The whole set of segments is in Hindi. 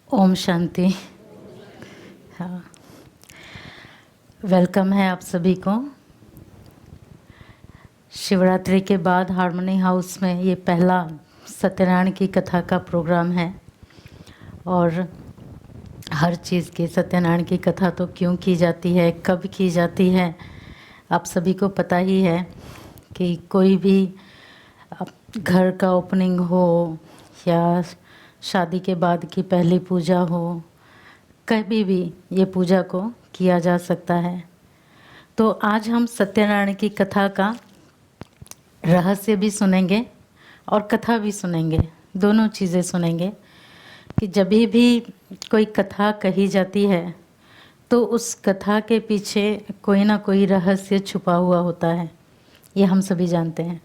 ओम शांति। हाँ, वेलकम है आप सभी को। शिवरात्रि के बाद हार्मनी हाउस में ये पहला सत्यनारायण की कथा का प्रोग्राम है और हर चीज़ की सत्यनारायण की कथा तो क्यों की जाती है, कब की जाती है, आप सभी को पता ही है कि कोई भी घर का ओपनिंग हो या शादी के बाद की पहली पूजा हो, कभी भी ये पूजा को किया जा सकता है। तो आज हम सत्यनारायण की कथा का रहस्य भी सुनेंगे और कथा भी सुनेंगे, दोनों चीज़ें सुनेंगे कि जब भी कोई कथा कही जाती है तो उस कथा के पीछे कोई ना कोई रहस्य छुपा हुआ होता है, ये हम सभी जानते हैं।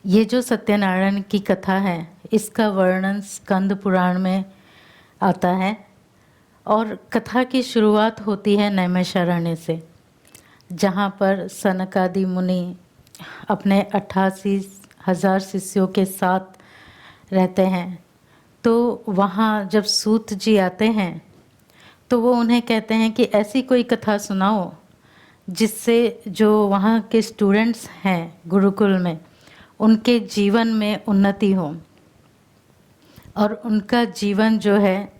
ये जो सत्यनारायण की कथा है इसका वर्णन स्कंद पुराण में आता है और कथा की शुरुआत होती है नैमिषारण्य से, जहाँ पर सनकादि मुनि अपने 88,000 शिष्यों के साथ रहते हैं। तो वहाँ जब सूत जी आते हैं तो वो उन्हें कहते हैं कि ऐसी कोई कथा सुनाओ जिससे जो वहाँ के स्टूडेंट्स हैं गुरुकुल में उनके जीवन में उन्नति हो और उनका जीवन जो है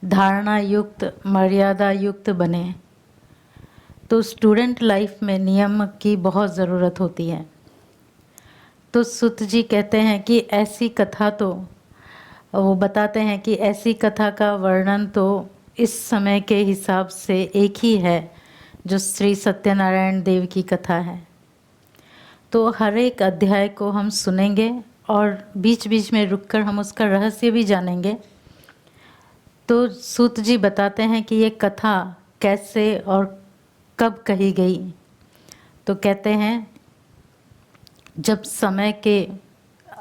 धारणा युक्त, मर्यादा युक्त बने। तो स्टूडेंट लाइफ में नियम की बहुत ज़रूरत होती है। तो सुत जी कहते हैं कि ऐसी कथा तो वो बताते हैं कि ऐसी कथा का वर्णन तो इस समय के हिसाब से एक ही है जो श्री सत्यनारायण देव की कथा है। तो हर एक अध्याय को हम सुनेंगे और बीच बीच में रुककर हम उसका रहस्य भी जानेंगे। तो सूत जी बताते हैं कि ये कथा कैसे और कब कही गई। तो कहते हैं जब समय के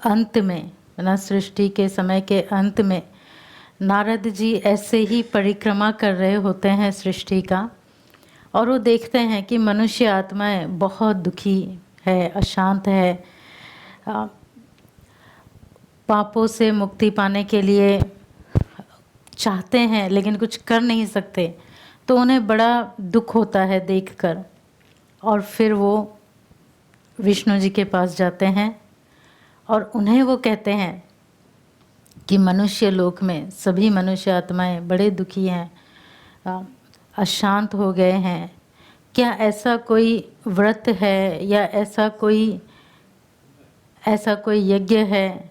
अंत में, ना सृष्टि के समय के अंत में, नारद जी ऐसे ही परिक्रमा कर रहे होते हैं सृष्टि का और वो देखते हैं कि मनुष्य आत्माएं बहुत दुखी है, अशांत है, पापों से मुक्ति पाने के लिए चाहते हैं लेकिन कुछ कर नहीं सकते। तो उन्हें बड़ा दुख होता है देखकर और फिर वो विष्णु जी के पास जाते हैं और उन्हें वो कहते हैं कि मनुष्य लोक में सभी मनुष्य आत्माएं बड़े दुखी हैं, अशांत हो गए हैं। क्या ऐसा कोई व्रत है या ऐसा कोई यज्ञ है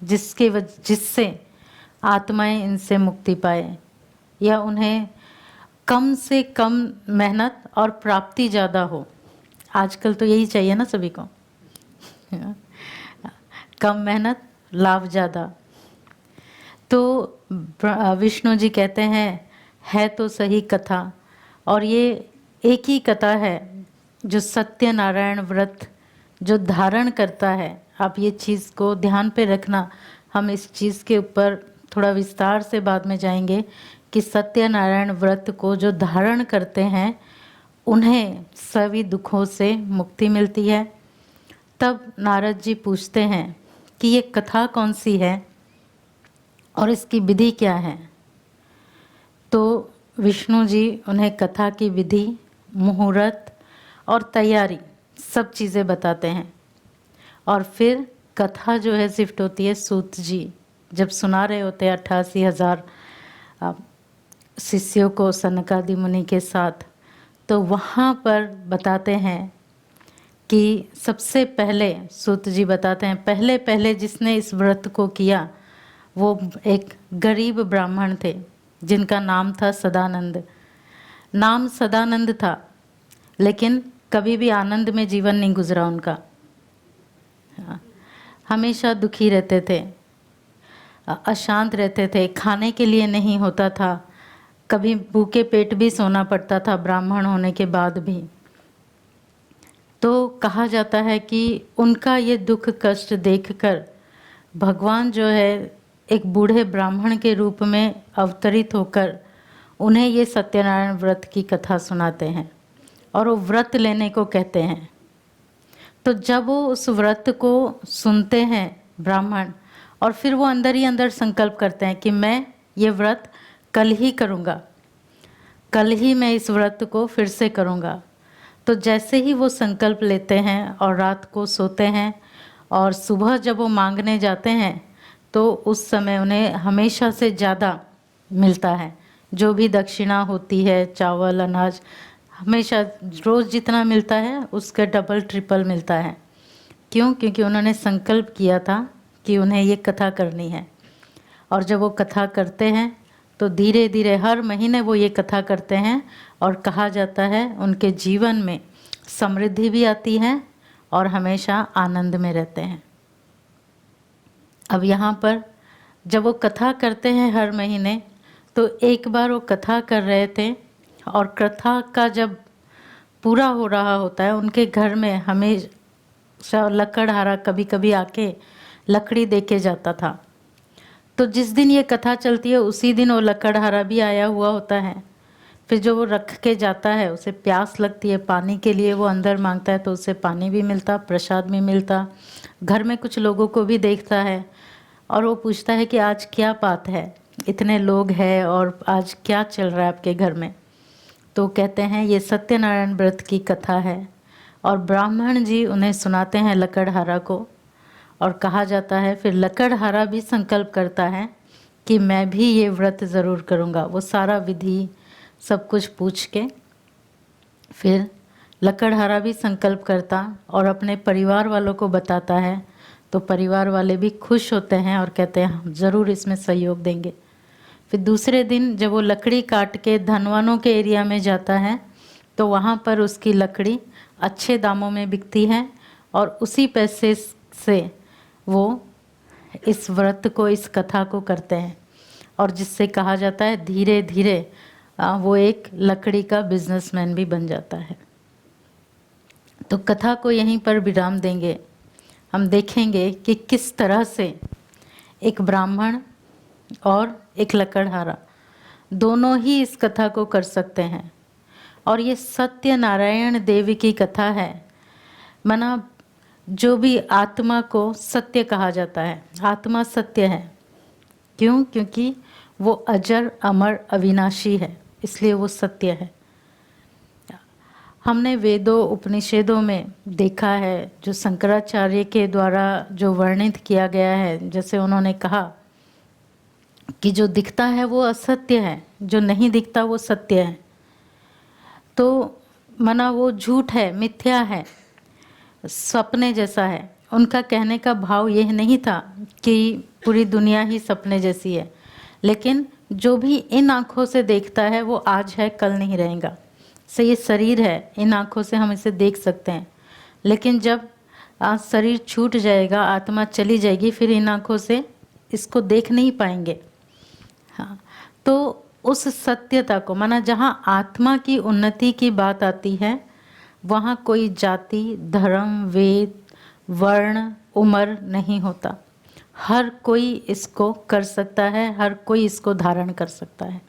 जिससे आत्माएं इनसे मुक्ति पाए, या उन्हें कम से कम मेहनत और प्राप्ति ज़्यादा हो। आजकल तो यही चाहिए ना सभी को कम मेहनत, लाभ ज़्यादा। तो विष्णु जी कहते हैं है तो सही कथा, और ये एक ही कथा है जो सत्यनारायण व्रत जो धारण करता है। आप ये चीज़ को ध्यान पे रखना, हम इस चीज़ के ऊपर थोड़ा विस्तार से बाद में जाएंगे कि सत्यनारायण व्रत को जो धारण करते हैं उन्हें सभी दुखों से मुक्ति मिलती है। तब नारद जी पूछते हैं कि ये कथा कौन सी है और इसकी विधि क्या है। तो विष्णु जी उन्हें कथा की विधि, मुहूर्त और तैयारी सब चीज़ें बताते हैं। और फिर कथा जो है शिफ्ट होती है सूत जी जब सुना रहे होते हैं 88,000 शिष्यों को सनकादि मुनि के साथ। तो वहाँ पर बताते हैं कि सबसे पहले सूत जी बताते हैं पहले पहले जिसने इस व्रत को किया वो एक गरीब ब्राह्मण थे जिनका नाम था सदानंद। नाम सदानंद था लेकिन कभी भी आनंद में जीवन नहीं गुजरा उनका, हमेशा दुखी रहते थे, अशांत रहते थे, खाने के लिए नहीं होता था, कभी भूखे पेट भी सोना पड़ता था ब्राह्मण होने के बाद भी। तो कहा जाता है कि उनका ये दुख कष्ट देखकर भगवान जो है एक बूढ़े ब्राह्मण के रूप में अवतरित होकर उन्हें ये सत्यनारायण व्रत की कथा सुनाते हैं और वो व्रत लेने को कहते हैं। तो जब वो उस व्रत को सुनते हैं ब्राह्मण और फिर वो अंदर ही अंदर संकल्प करते हैं कि मैं ये व्रत कल ही करूँगा, कल ही मैं इस व्रत को फिर से करूँगा। तो जैसे ही वो संकल्प लेते हैं और रात को सोते हैं और सुबह जब वो मांगने जाते हैं तो उस समय उन्हें हमेशा से ज़्यादा मिलता है। जो भी दक्षिणा होती है, चावल, अनाज, हमेशा रोज़ जितना मिलता है उसके डबल ट्रिपल मिलता है। क्यों? क्योंकि उन्होंने संकल्प किया था कि उन्हें ये कथा करनी है। और जब वो कथा करते हैं तो धीरे धीरे हर महीने वो ये कथा करते हैं और कहा जाता है उनके जीवन में समृद्धि भी आती है और हमेशा आनंद में रहते हैं। अब यहाँ पर जब वो कथा करते हैं हर महीने, तो एक बार वो कथा कर रहे थे और कथा का जब पूरा हो रहा होता है, उनके घर में हमेशा लकड़हारा कभी कभी आके लकड़ी दे के जाता था। तो जिस दिन ये कथा चलती है उसी दिन वो लकड़हारा भी आया हुआ होता है। फिर जो वो रख के जाता है, उसे प्यास लगती है, पानी के लिए वो अंदर मांगता है तो उसे पानी भी मिलता, प्रसाद भी मिलता। घर में कुछ लोगों को भी देखता है और वो पूछता है कि आज क्या बात है, इतने लोग हैं और आज क्या चल रहा है आपके घर में। तो कहते हैं ये सत्यनारायण व्रत की कथा है और ब्राह्मण जी उन्हें सुनाते हैं लकड़हारा को। और कहा जाता है फिर लकड़हारा भी संकल्प करता है कि मैं भी ये व्रत ज़रूर करूँगा। वो सारा विधि सब कुछ पूछ के फिर लकड़हारा भी संकल्प करता और अपने परिवार वालों को बताता है। तो परिवार वाले भी खुश होते हैं और कहते हैं हम ज़रूर इसमें सहयोग देंगे। फिर दूसरे दिन जब वो लकड़ी काट के धनवानों के एरिया में जाता है तो वहाँ पर उसकी लकड़ी अच्छे दामों में बिकती है और उसी पैसे से वो इस व्रत को, इस कथा को करते हैं और जिससे कहा जाता है धीरे धीरे वो एक लकड़ी का बिजनेसमैन भी बन जाता है। तो कथा को यहीं पर विराम देंगे। हम देखेंगे कि किस तरह से एक ब्राह्मण और एक लकड़हारा दोनों ही इस कथा को कर सकते हैं। और ये सत्यनारायण देव की कथा है। माना जो भी आत्मा को सत्य कहा जाता है, आत्मा सत्य है। क्यों? क्योंकि वो अजर, अमर, अविनाशी है, इसलिए वो सत्य है। हमने वेदों, उपनिषदों में देखा है जो शंकराचार्य के द्वारा जो वर्णित किया गया है, जैसे उन्होंने कहा कि जो दिखता है वो असत्य है, जो नहीं दिखता वो सत्य है। तो माना वो झूठ है, मिथ्या है, सपने जैसा है। उनका कहने का भाव यह नहीं था कि पूरी दुनिया ही सपने जैसी है, लेकिन जो भी इन आँखों से देखता है वो आज है, कल नहीं रहेगा। से ये शरीर है, इन आँखों से हम इसे देख सकते हैं, लेकिन जब आज शरीर छूट जाएगा, आत्मा चली जाएगी, फिर इन आँखों से इसको देख नहीं पाएंगे। हाँ, तो उस सत्यता को, माना जहाँ आत्मा की उन्नति की बात आती है वहाँ कोई जाति, धर्म, वेद, वर्ण, उम्र नहीं होता। हर कोई इसको कर सकता है, हर कोई इसको धारण कर सकता है।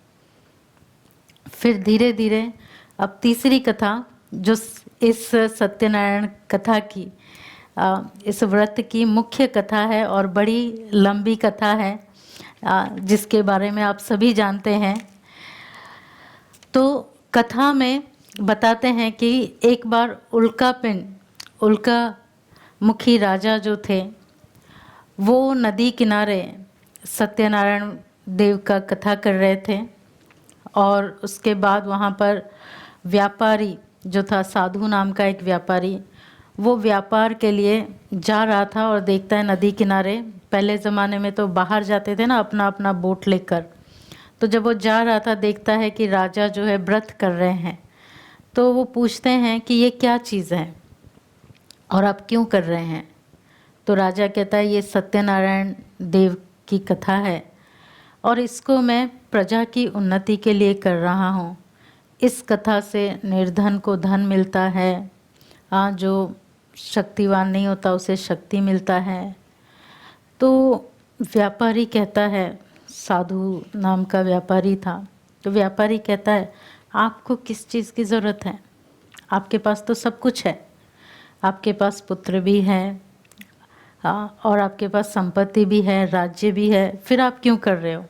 फिर धीरे धीरे अब तीसरी कथा जो इस सत्यनारायण कथा की, इस व्रत की मुख्य कथा है और बड़ी लंबी कथा है, जिसके बारे में आप सभी जानते हैं। तो कथा में बताते हैं कि एक बार उल्का मुखी राजा जो थे वो नदी किनारे सत्यनारायण देव का कथा कर रहे थे और उसके बाद वहाँ पर व्यापारी जो था, साधु नाम का एक व्यापारी, वो व्यापार के लिए जा रहा था और देखता है नदी किनारे, पहले ज़माने में तो बाहर जाते थे ना अपना अपना बोट लेकर, तो जब वो जा रहा था देखता है कि राजा जो है व्रत कर रहे हैं। तो वो पूछते हैं कि ये क्या चीज़ है और आप क्यों कर रहे हैं। तो राजा कहता है ये सत्यनारायण देव की कथा है और इसको मैं प्रजा की उन्नति के लिए कर रहा हूँ। इस कथा से निर्धन को धन मिलता है, जो शक्तिवान नहीं होता उसे शक्ति मिलता है। तो व्यापारी कहता है, साधु नाम का व्यापारी था, तो व्यापारी कहता है आपको किस चीज़ की ज़रूरत है, आपके पास तो सब कुछ है, आपके पास पुत्र भी है और आपके पास संपत्ति भी है, राज्य भी है, फिर आप क्यों कर रहे हो।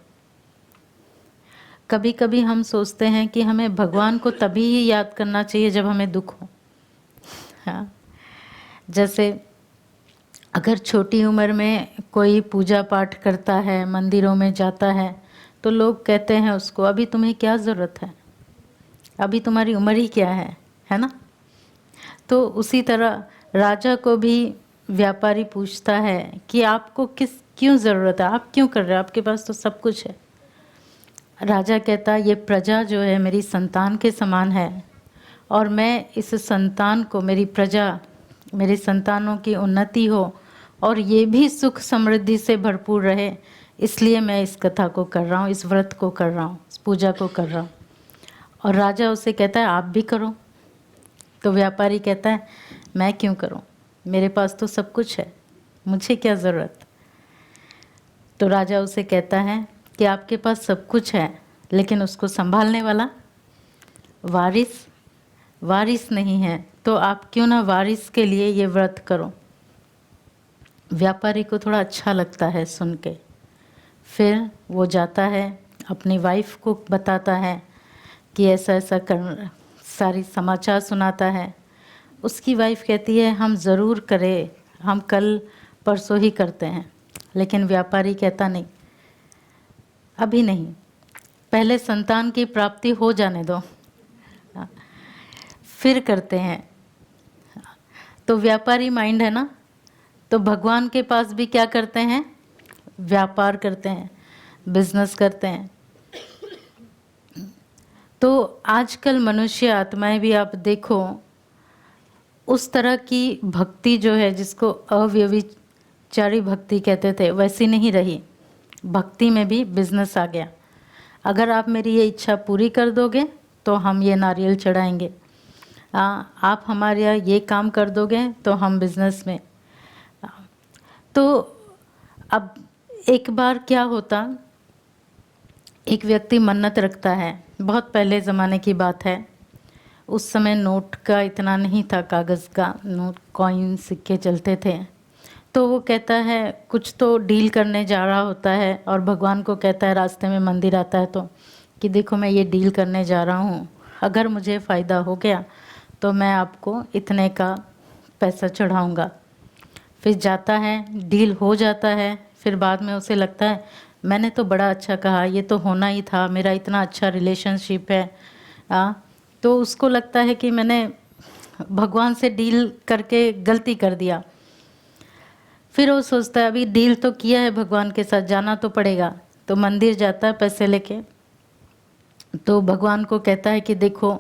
कभी कभी हम सोचते हैं कि हमें भगवान को तभी ही याद करना चाहिए जब हमें दुख हो। हाँ, जैसे अगर छोटी उम्र में कोई पूजा पाठ करता है, मंदिरों में जाता है, तो लोग कहते हैं उसको, अभी तुम्हें क्या ज़रूरत है, अभी तुम्हारी उम्र ही क्या है ना। तो उसी तरह राजा को भी व्यापारी पूछता है कि आपको क्यों ज़रूरत है, आप क्यों कर रहे हो, आपके पास तो सब कुछ है। राजा कहता है ये प्रजा जो है मेरी संतान के समान है, और मैं इस संतान को, मेरी प्रजा, मेरी संतानों की उन्नति हो और ये भी सुख समृद्धि से भरपूर रहे, इसलिए मैं इस कथा को कर रहा हूँ, इस व्रत को कर रहा हूँ, इस पूजा को कर रहा हूँ। और राजा उसे कहता है आप भी करो। तो व्यापारी कहता है मैं क्यों करूं, मेरे पास तो सब कुछ है, मुझे क्या ज़रूरत। तो राजा उसे कहता है कि आपके पास सब कुछ है, लेकिन उसको संभालने वाला वारिस नहीं है, तो आप क्यों ना वारिस के लिए ये व्रत करो। व्यापारी को थोड़ा अच्छा लगता है सुन के। फिर वो जाता है, अपनी वाइफ को बताता है कि ऐसा ऐसा कर, सारी समाचार सुनाता है। उसकी वाइफ कहती है हम ज़रूर करें, हम कल परसों ही करते हैं। लेकिन व्यापारी कहता नहीं, अभी नहीं, पहले संतान की प्राप्ति हो जाने दो, फिर करते हैं। तो व्यापारी माइंड है ना, तो भगवान के पास भी क्या करते हैं, व्यापार करते हैं, बिजनेस करते हैं। तो आजकल मनुष्य आत्माएं भी आप देखो, उस तरह की भक्ति जो है जिसको अव्यभिचारी भक्ति कहते थे, वैसी नहीं रही। भक्ति में भी बिजनेस आ गया। अगर आप मेरी ये इच्छा पूरी कर दोगे तो हम ये नारियल चढ़ाएंगे, आप हमारे यहाँ ये काम कर दोगे तो हम बिजनेस में। तो अब एक बार क्या होता, एक व्यक्ति मन्नत रखता है, बहुत पहले ज़माने की बात है। उस समय नोट का इतना नहीं था, कागज़ का नोट, कॉइन, सिक्के चलते थे। तो वो कहता है, कुछ तो डील करने जा रहा होता है और भगवान को कहता है, रास्ते में मंदिर आता है तो, कि देखो मैं ये डील करने जा रहा हूँ, अगर मुझे फ़ायदा हो गया तो मैं आपको इतने का पैसा चढ़ाऊँगा। फिर जाता है, डील हो जाता है। फिर बाद में उसे लगता है मैंने तो बड़ा अच्छा कहा, ये तो होना ही था, मेरा इतना अच्छा रिलेशनशिप है। तो उसको लगता है कि मैंने भगवान से डील करके गलती कर दिया। फिर वो सोचता है अभी डील तो किया है भगवान के साथ, जाना तो पड़ेगा। तो मंदिर जाता है पैसे लेके। तो भगवान को कहता है कि देखो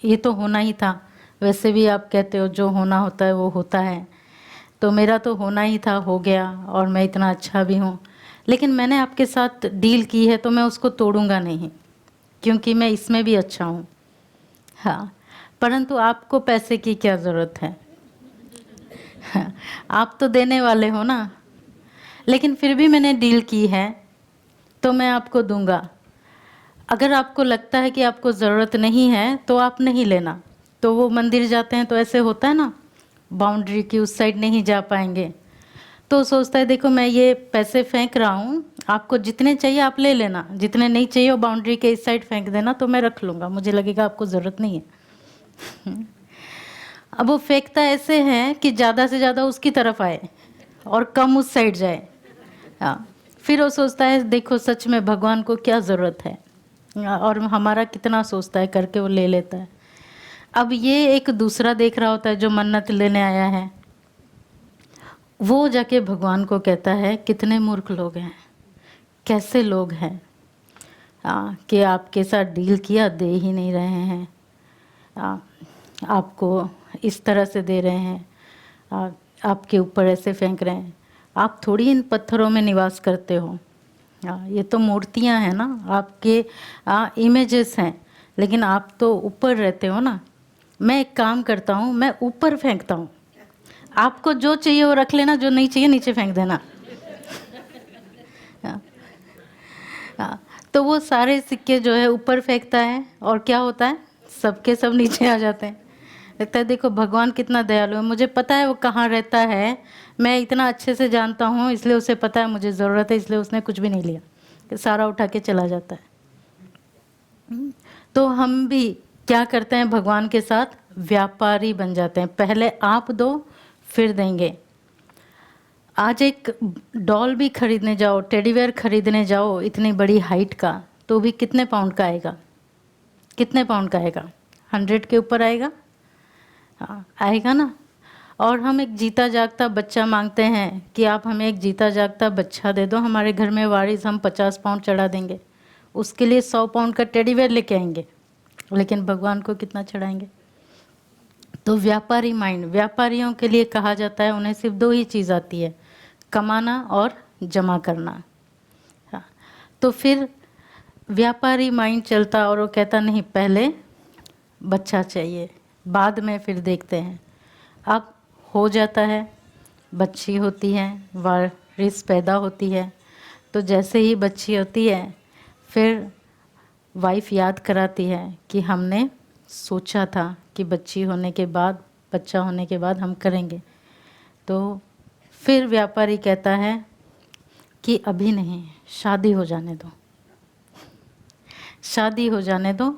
ये तो होना ही था, वैसे भी आप कहते हो जो होना होता है वो होता है, तो मेरा तो होना ही था, हो गया, और मैं इतना अच्छा भी हूँ, लेकिन मैंने आपके साथ डील की है तो मैं उसको तोड़ूंगा नहीं, क्योंकि मैं इसमें भी अच्छा हूँ। हाँ, परंतु आपको पैसे की क्या ज़रूरत है, हाँ, आप तो देने वाले हो ना, लेकिन फिर भी मैंने डील की है तो मैं आपको दूंगा। अगर आपको लगता है कि आपको ज़रूरत नहीं है तो आप नहीं लेना। तो वो मंदिर जाते हैं तो ऐसे होता है ना, बाउंड्री की उस साइड नहीं जा पाएंगे। तो सोचता है देखो मैं ये पैसे फेंक रहा हूँ, आपको जितने चाहिए आप ले लेना, जितने नहीं चाहिए वो बाउंड्री के इस साइड फेंक देना, तो मैं रख लूँगा, मुझे लगेगा आपको ज़रूरत नहीं है। अब वो फेंकता ऐसे है कि ज़्यादा से ज़्यादा उसकी तरफ आए और कम उस साइड जाए। हाँ, फिर वो सोचता है देखो सच में भगवान को क्या ज़रूरत है, और हमारा कितना सोचता है, करके वो ले लेता है। अब ये एक दूसरा देख रहा होता है जो मन्नत लेने आया है, वो जाके भगवान को कहता है कितने मूर्ख लोग हैं, कैसे लोग हैं कि आपके साथ डील किया, दे ही नहीं रहे हैं, आपको इस तरह से दे रहे हैं, आपके ऊपर ऐसे फेंक रहे हैं। आप थोड़ी इन पत्थरों में निवास करते हो, ये तो मूर्तियां हैं ना, आपके इमेजेस हैं, लेकिन आप तो ऊपर रहते हो ना। मैं एक काम करता हूँ, मैं ऊपर फेंकता हूँ, आपको जो चाहिए वो रख लेना, जो नहीं चाहिए नीचे फेंक देना। तो वो सारे सिक्के जो है ऊपर फेंकता है, और क्या होता है, सबके सब नीचे आ जाते हैं। लगता है देखो भगवान कितना दयालु है, मुझे पता है वो कहाँ रहता है, मैं इतना अच्छे से जानता हूँ, इसलिए उसे पता है मुझे ज़रूरत है, इसलिए उसने कुछ भी नहीं लिया, सारा उठा के चला जाता है। तो हम भी क्या करते हैं, भगवान के साथ व्यापारी बन जाते हैं। पहले आप दो फिर देंगे। आज एक डॉल भी खरीदने जाओ, टेडी बेयर खरीदने जाओ इतनी बड़ी हाइट का, तो भी कितने पाउंड का आएगा? कितने पाउंड का आएगा? 100 के ऊपर आएगा? हाँ, आएगा ना। और हम एक जीता जागता बच्चा मांगते हैं कि आप हमें एक जीता जागता बच्चा दे दो, हमारे घर में वारिस, हम 50 पाउंड चढ़ा देंगे। उसके लिए 100 पाउंड का टेडी बेयर लेके आएंगे, लेकिन भगवान को कितना चढ़ाएंगे? तो व्यापारी माइंड, व्यापारियों के लिए कहा जाता है उन्हें सिर्फ 2 ही चीज़ आती है, कमाना और जमा करना। हाँ, तो फिर व्यापारी माइंड चलता और वो कहता नहीं, पहले बच्चा चाहिए, बाद में फिर देखते हैं। अब हो जाता है, बच्ची होती है, वारिस पैदा होती है। तो जैसे ही बच्ची होती है फिर वाइफ याद कराती है कि हमने सोचा था कि बच्ची होने के बाद, बच्चा होने के बाद हम करेंगे। तो फिर व्यापारी कहता है कि अभी नहीं, शादी हो जाने दो, शादी हो जाने दो,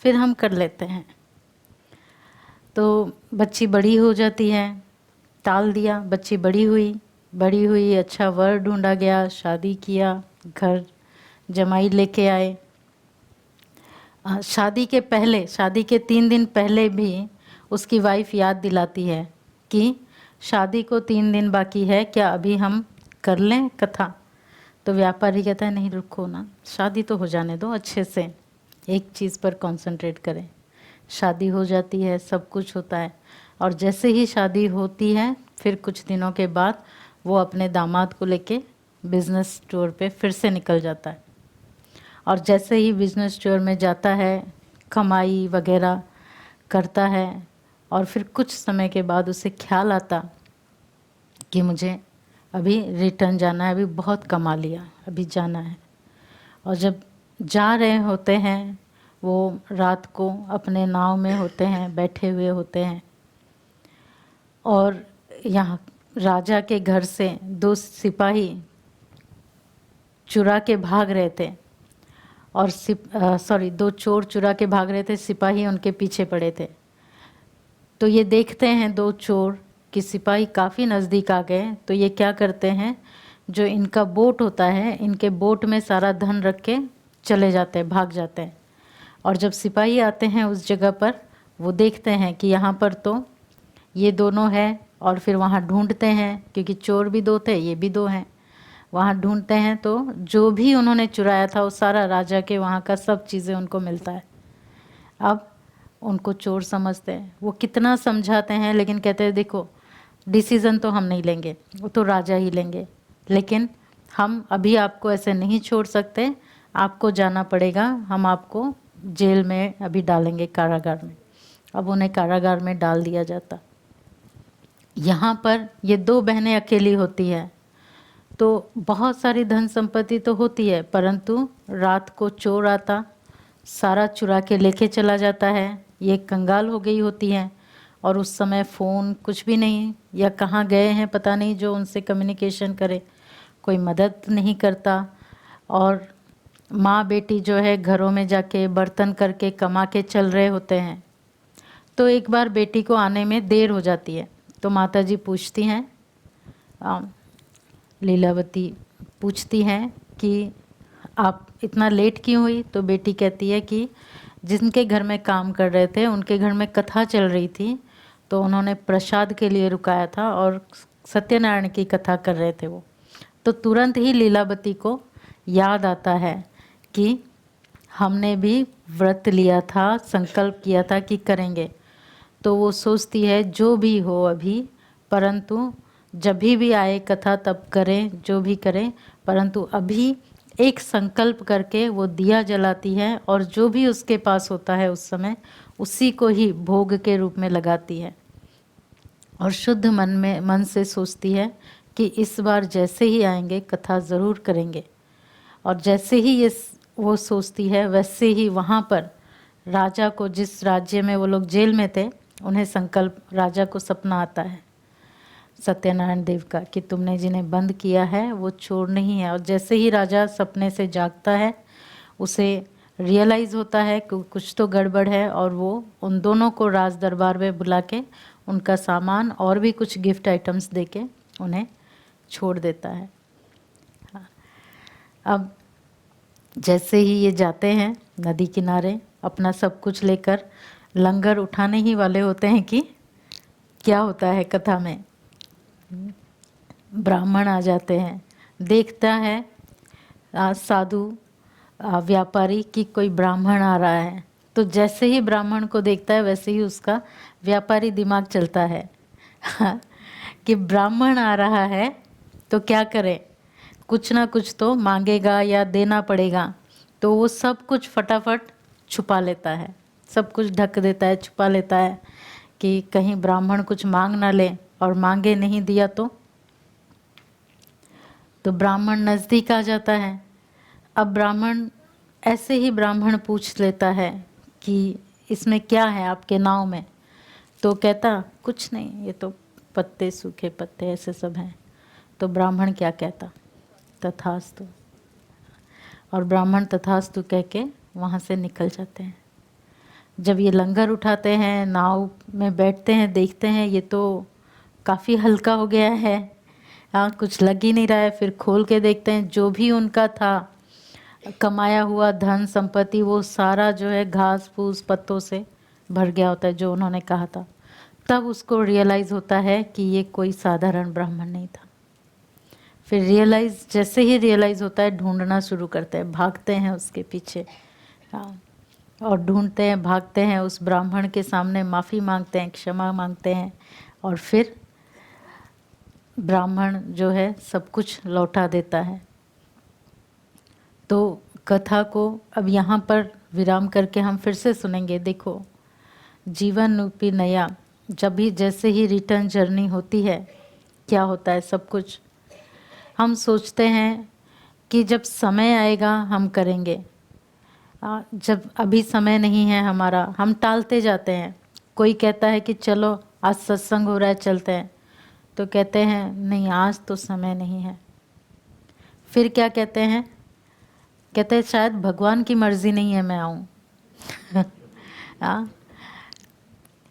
फिर हम कर लेते हैं। तो बच्ची बड़ी हो जाती है, टाल दिया, बच्ची बड़ी हुई, बड़ी हुई, अच्छा वर ढूंढा गया, शादी किया, घर जमाई लेके आए। शादी के पहले, शादी के 3 दिन पहले भी उसकी वाइफ याद दिलाती है कि शादी को 3 दिन बाकी है, क्या अभी हम कर लें कथा? तो व्यापारी कहता है नहीं, रुको ना, शादी तो हो जाने दो, अच्छे से एक चीज़ पर कंसंट्रेट करें। शादी हो जाती है, सब कुछ होता है, और जैसे ही शादी होती है फिर कुछ दिनों के बाद वो अपने दामाद को लेके बिज़नेस टूर पे फिर से निकल जाता है। और जैसे ही बिज़नेस टूर में जाता है, कमाई वगैरह करता है, और फिर कुछ समय के बाद उसे ख्याल आता कि मुझे अभी रिटर्न जाना है, अभी बहुत कमा लिया, अभी जाना है। और जब जा रहे होते हैं, वो रात को अपने नाव में होते हैं, बैठे हुए होते हैं, और यहाँ राजा के घर से 2 सिपाही चुरा के भाग रहे थे, और 2 चोर चुरा के भाग रहे थे, सिपाही उनके पीछे पड़े थे। तो ये देखते हैं 2 चोर कि सिपाही काफ़ी नज़दीक आ गए, तो ये क्या करते हैं, जो इनका बोट होता है, इनके बोट में सारा धन रख के चले जाते हैं, भाग जाते हैं। और जब सिपाही आते हैं उस जगह पर, वो देखते हैं कि यहाँ पर तो ये दोनों हैं, और फिर वहाँ ढूंढते हैं, क्योंकि चोर भी 2 थे, ये भी 2 हैं। वहाँ ढूंढते हैं तो जो भी उन्होंने चुराया था वो सारा राजा के वहाँ का सब चीज़ें उनको मिलता है। अब उनको चोर समझते हैं, वो कितना समझाते हैं, लेकिन कहते हैं देखो, डिसीज़न तो हम नहीं लेंगे, वो तो राजा ही लेंगे, लेकिन हम अभी आपको ऐसे नहीं छोड़ सकते, आपको जाना पड़ेगा, हम आपको जेल में अभी डालेंगे, कारागार में। अब उन्हें कारागार में डाल दिया जाता। यहाँ पर ये 2 बहनें अकेली होती है, तो बहुत सारी धन संपत्ति तो होती है, परंतु रात को चोर आता, सारा चुरा के लेके चला जाता है। ये कंगाल हो गई होती हैं, और उस समय फ़ोन कुछ भी नहीं, या कहाँ गए हैं पता नहीं जो उनसे कम्युनिकेशन करे, कोई मदद नहीं करता। और माँ बेटी जो है घरों में जाके बर्तन करके कमा के चल रहे होते हैं। तो एक बार बेटी को आने में देर हो जाती है, तो माता जी पूछती हैं, लीलावती पूछती हैं कि आप इतना लेट क्यों हुई? तो बेटी कहती है कि जिनके घर में काम कर रहे थे उनके घर में कथा चल रही थी, तो उन्होंने प्रसाद के लिए रुकाया था, और सत्यनारायण की कथा कर रहे थे वो। तो तुरंत ही लीलावती को याद आता है कि हमने भी व्रत लिया था, संकल्प किया था कि करेंगे। तो वो सोचती है जो भी हो अभी, परंतु जब भी आए कथा तब करें, जो भी करें, परंतु अभी एक संकल्प करके वो दिया जलाती है, और जो भी उसके पास होता है उस समय उसी को ही भोग के रूप में लगाती है, और शुद्ध मन से सोचती है कि इस बार जैसे ही आएंगे कथा ज़रूर करेंगे। और जैसे ही ये वो सोचती है, वैसे ही वहाँ पर राजा को, जिस राज्य में वो लोग जेल में थे, उन्हें संकल्प, राजा को सपना आता है सत्यनारायण देव का कि तुमने जिन्हें बंद किया है वो चोर नहीं है। और जैसे ही राजा सपने से जागता है, उसे रियलाइज़ होता है कि कुछ तो गड़बड़ है, और वो उन दोनों को राज दरबार में बुला के उनका सामान और भी कुछ गिफ्ट आइटम्स देके उन्हें छोड़ देता है। हाँ। अब जैसे ही ये जाते हैं नदी किनारे अपना सब कुछ लेकर, लंगर उठाने ही वाले होते हैं कि क्या होता है कथा में, ब्राह्मण आ जाते हैं। देखता है साधु व्यापारी कि कोई ब्राह्मण आ रहा है, तो जैसे ही ब्राह्मण को देखता है वैसे ही उसका व्यापारी दिमाग चलता है कि ब्राह्मण आ रहा है तो क्या करे, कुछ ना कुछ तो मांगेगा या देना पड़ेगा। तो वो सब कुछ फटाफट छुपा लेता है, सब कुछ ढक देता है, छुपा लेता है कि कहीं ब्राह्मण कुछ मांग ना ले, और मांगे नहीं दिया तो ब्राह्मण नज़दीक आ जाता है। अब ब्राह्मण ऐसे ही ब्राह्मण पूछ लेता है कि इसमें क्या है आपके नाव में, तो कहता कुछ नहीं, ये तो पत्ते, सूखे पत्ते ऐसे सब हैं। तो ब्राह्मण क्या कहता, तथास्तु। और ब्राह्मण तथास्तु कह के वहाँ से निकल जाते हैं। जब ये लंगर उठाते हैं, नाव में बैठते हैं, देखते हैं ये तो काफ़ी हल्का हो गया है, हाँ कुछ लग ही नहीं रहा है। फिर खोल के देखते हैं जो भी उनका था कमाया हुआ धन संपत्ति, वो सारा जो है घास फूस पत्तों से भर गया होता है जो उन्होंने कहा था। तब उसको रियलाइज़ होता है कि ये कोई साधारण ब्राह्मण नहीं था। फिर जैसे ही रियलाइज़ होता है, ढूंढना शुरू करते हैं, भागते हैं उसके पीछे, हाँ, और ढूंढते हैं, भागते हैं, उस ब्राह्मण के सामने माफ़ी मांगते हैं, क्षमा मांगते हैं, और फिर ब्राह्मण जो है सब कुछ लौटा देता है। तो कथा को अब यहाँ पर विराम करके हम फिर से सुनेंगे। देखो, जीवन रूपी नया, जब भी जैसे ही रिटर्न जर्नी होती है, क्या होता है, सब कुछ हम सोचते हैं कि जब समय आएगा हम करेंगे, जब अभी समय नहीं है हमारा, हम टालते जाते हैं। कोई कहता है कि चलो आज सत्संग हो रहा है चलते हैं, तो कहते हैं नहीं आज तो समय नहीं है। फिर क्या कहते हैं, कहते हैं शायद भगवान की मर्जी नहीं है मैं आऊँ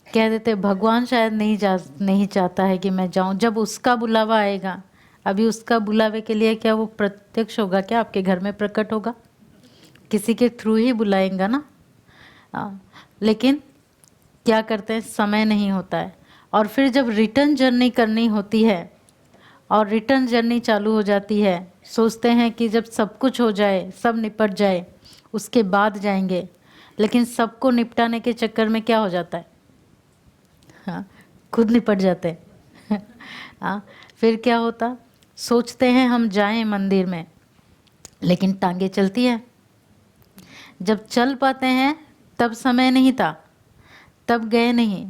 कह देते भगवान शायद नहीं चाहता है कि मैं जाऊँ। जब उसका बुलावा आएगा, अभी उसका बुलावे के लिए क्या वो प्रत्यक्ष होगा, क्या आपके घर में प्रकट होगा, किसी के थ्रू ही बुलाएंगा ना। लेकिन क्या करते हैं, समय नहीं होता है। और फिर जब रिटर्न जर्नी करनी होती है और रिटर्न जर्नी चालू हो जाती है, सोचते हैं कि जब सब कुछ हो जाए, सब निपट जाए, उसके बाद जाएंगे। लेकिन सबको निपटाने के चक्कर में क्या हो जाता है, हाँ खुद निपट जाते हैं हाँ, फिर क्या होता, सोचते हैं हम जाएं मंदिर में, लेकिन टांगे चलती है। जब चल पाते हैं तब समय नहीं था, तब गए नहीं।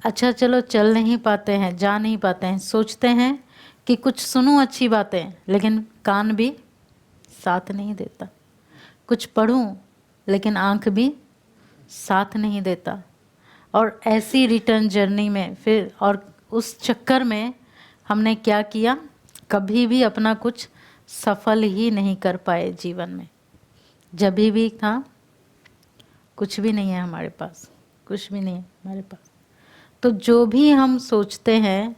अच्छा चलो चल नहीं पाते हैं, जा नहीं पाते हैं, सोचते हैं कि कुछ सुनूं अच्छी बातें, लेकिन कान भी साथ नहीं देता। कुछ पढ़ूं, लेकिन आंख भी साथ नहीं देता। और ऐसी रिटर्न जर्नी में फिर, और उस चक्कर में हमने क्या किया, कभी भी अपना कुछ सफल ही नहीं कर पाए जीवन में। जब भी था कुछ भी नहीं है हमारे पास, कुछ भी नहीं है हमारे पास। तो जो भी हम सोचते हैं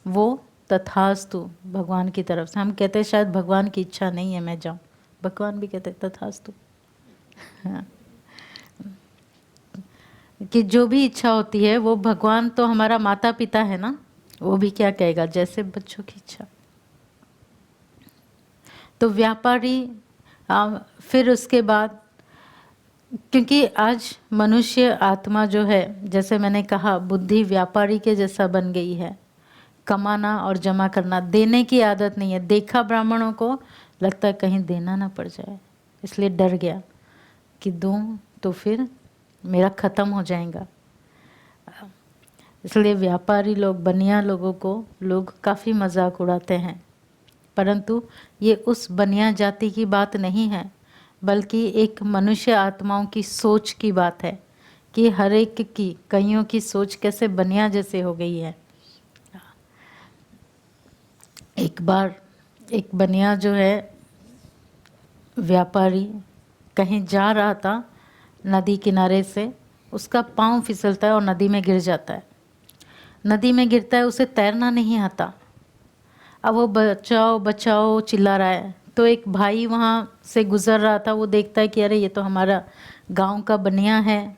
वो तथास्तु भगवान की तरफ से। हम कहते हैं शायद भगवान की इच्छा नहीं है मैं जाऊं, भगवान भी कहते तथास्तु हाँ। कि जो भी इच्छा होती है वो, भगवान तो हमारा माता पिता है ना, वो भी क्या कहेगा, जैसे बच्चों की इच्छा। तो व्यापारी फिर उसके बाद, क्योंकि आज मनुष्य आत्मा जो है, जैसे मैंने कहा, बुद्धि व्यापारी के जैसा बन गई है। कमाना और जमा करना, देने की आदत नहीं है। देखा ब्राह्मणों को, लगता है कहीं देना ना पड़ जाए, इसलिए डर गया कि दूं तो फिर मेरा ख़त्म हो जाएगा। इसलिए व्यापारी लोग, बनिया लोगों को लोग काफ़ी मजाक उड़ाते हैं। परंतु ये उस बनिया जाति की बात नहीं है, बल्कि एक मनुष्य आत्माओं की सोच की बात है कि हर एक की, कईयों की सोच कैसे बनिया जैसे हो गई है। एक बार एक बनिया जो है व्यापारी कहीं जा रहा था नदी किनारे से, उसका पाँव फिसलता है और नदी में गिर जाता है। नदी में गिरता है, उसे तैरना नहीं आता। अब वो बचाओ बचाओ चिल्ला रहा है। तो एक भाई वहाँ से गुज़र रहा था, वो देखता है कि अरे ये तो हमारा गांव का बनिया है।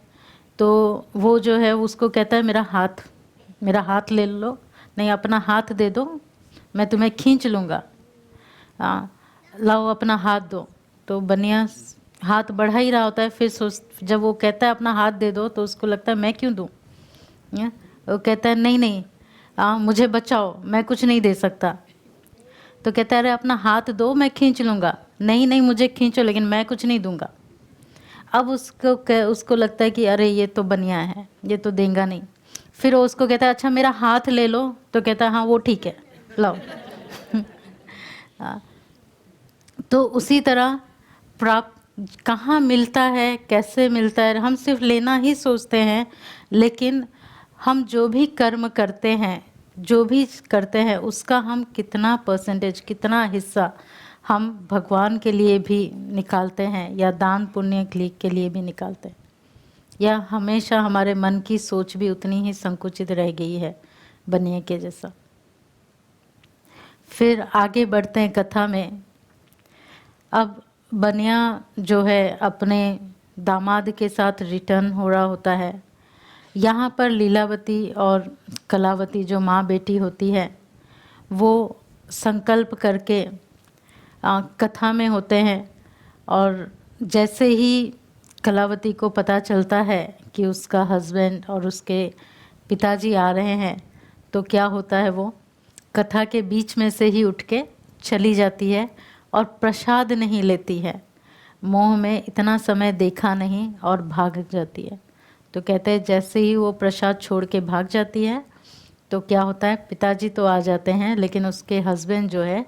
तो वो जो है उसको कहता है मेरा हाथ ले लो, नहीं अपना हाथ दे दो, मैं तुम्हें खींच लूँगा। लाओ अपना हाथ दो। तो बनिया हाथ बढ़ा ही रहा होता है। फिर जब वो कहता है अपना हाथ दे दो, तो उसको लगता है मैं क्यों दूँ। वो कहता है नहीं नहीं, मुझे बचाओ, मैं कुछ नहीं दे सकता। तो कहता है अरे अपना हाथ दो, मैं खींच लूँगा। नहीं नहीं, मुझे खींचो, लेकिन मैं कुछ नहीं दूंगा। अब उसको लगता है कि अरे ये तो बनिया है, ये तो देगा नहीं। फिर वो उसको कहता है अच्छा मेरा हाथ ले लो। तो कहता है हाँ वो ठीक है, लाओ। तो उसी तरह प्राप्त कहाँ मिलता है, कैसे मिलता है, हम सिर्फ लेना ही सोचते हैं। लेकिन हम जो भी कर्म करते हैं, जो भी करते हैं, उसका हम कितना परसेंटेज, कितना हिस्सा हम भगवान के लिए भी निकालते हैं, या दान पुण्य के लिए भी निकालते हैं, या हमेशा हमारे मन की सोच भी उतनी ही संकुचित रह गई है बनिए के जैसा। फिर आगे बढ़ते हैं कथा में। अब बनिया जो है अपने दामाद के साथ रिटर्न हो रहा होता है। यहाँ पर लीलावती और कलावती जो माँ बेटी होती है, वो संकल्प करके कथा में होते हैं। और जैसे ही कलावती को पता चलता है कि उसका हस्बैंड और उसके पिताजी आ रहे हैं, तो क्या होता है, वो कथा के बीच में से ही उठ के चली जाती है और प्रसाद नहीं लेती है। मोह में इतना समय देखा नहीं और भाग जाती है। तो कहते हैं जैसे ही वो प्रसाद छोड़ के भाग जाती है, तो क्या होता है, पिताजी तो आ जाते हैं, लेकिन उसके हस्बैंड जो है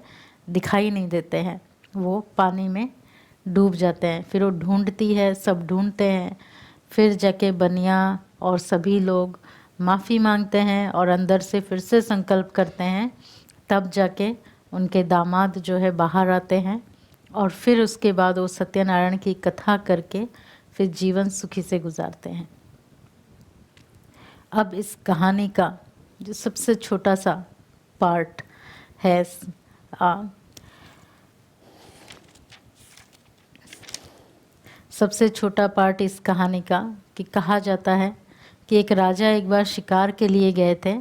दिखाई नहीं देते हैं, वो पानी में डूब जाते हैं। फिर वो ढूंढती है, सब ढूंढते हैं। फिर जाके बनिया और सभी लोग माफ़ी मांगते हैं और अंदर से फिर से संकल्प करते हैं। तब जाके उनके दामाद जो है बाहर आते हैं, और फिर उसके बाद वो सत्यनारायण की कथा करके फिर जीवन सुखी से गुजारते हैं। अब इस कहानी का जो सबसे छोटा सा पार्ट है, सबसे छोटा पार्ट इस कहानी का, कि कहा जाता है कि एक राजा एक बार शिकार के लिए गए थे,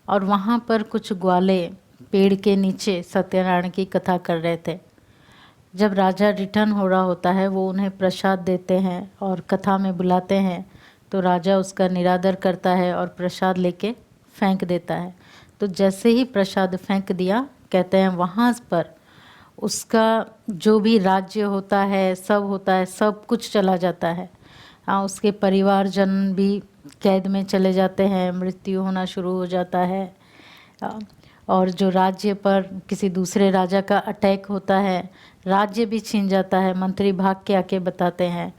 और वहाँ पर कुछ ग्वाले पेड़ के नीचे सत्यनारायण की कथा कर रहे थे। जब राजा रिटर्न हो रहा होता है, वो उन्हें प्रसाद देते हैं और कथा में बुलाते हैं। तो राजा उसका निरादर करता है और प्रसाद लेके फेंक देता है। तो जैसे ही प्रसाद फेंक दिया, कहते हैं वहाँ पर उसका जो भी राज्य होता है, सब होता है, सब कुछ चला जाता है। उसके परिवारजन भी कैद में चले जाते हैं, मृत्यु होना शुरू हो जाता है। और जो राज्य पर किसी दूसरे राजा का अटैक होता है, राज्य भी छीन जाता है। मंत्री भाग के आके बताते हैं,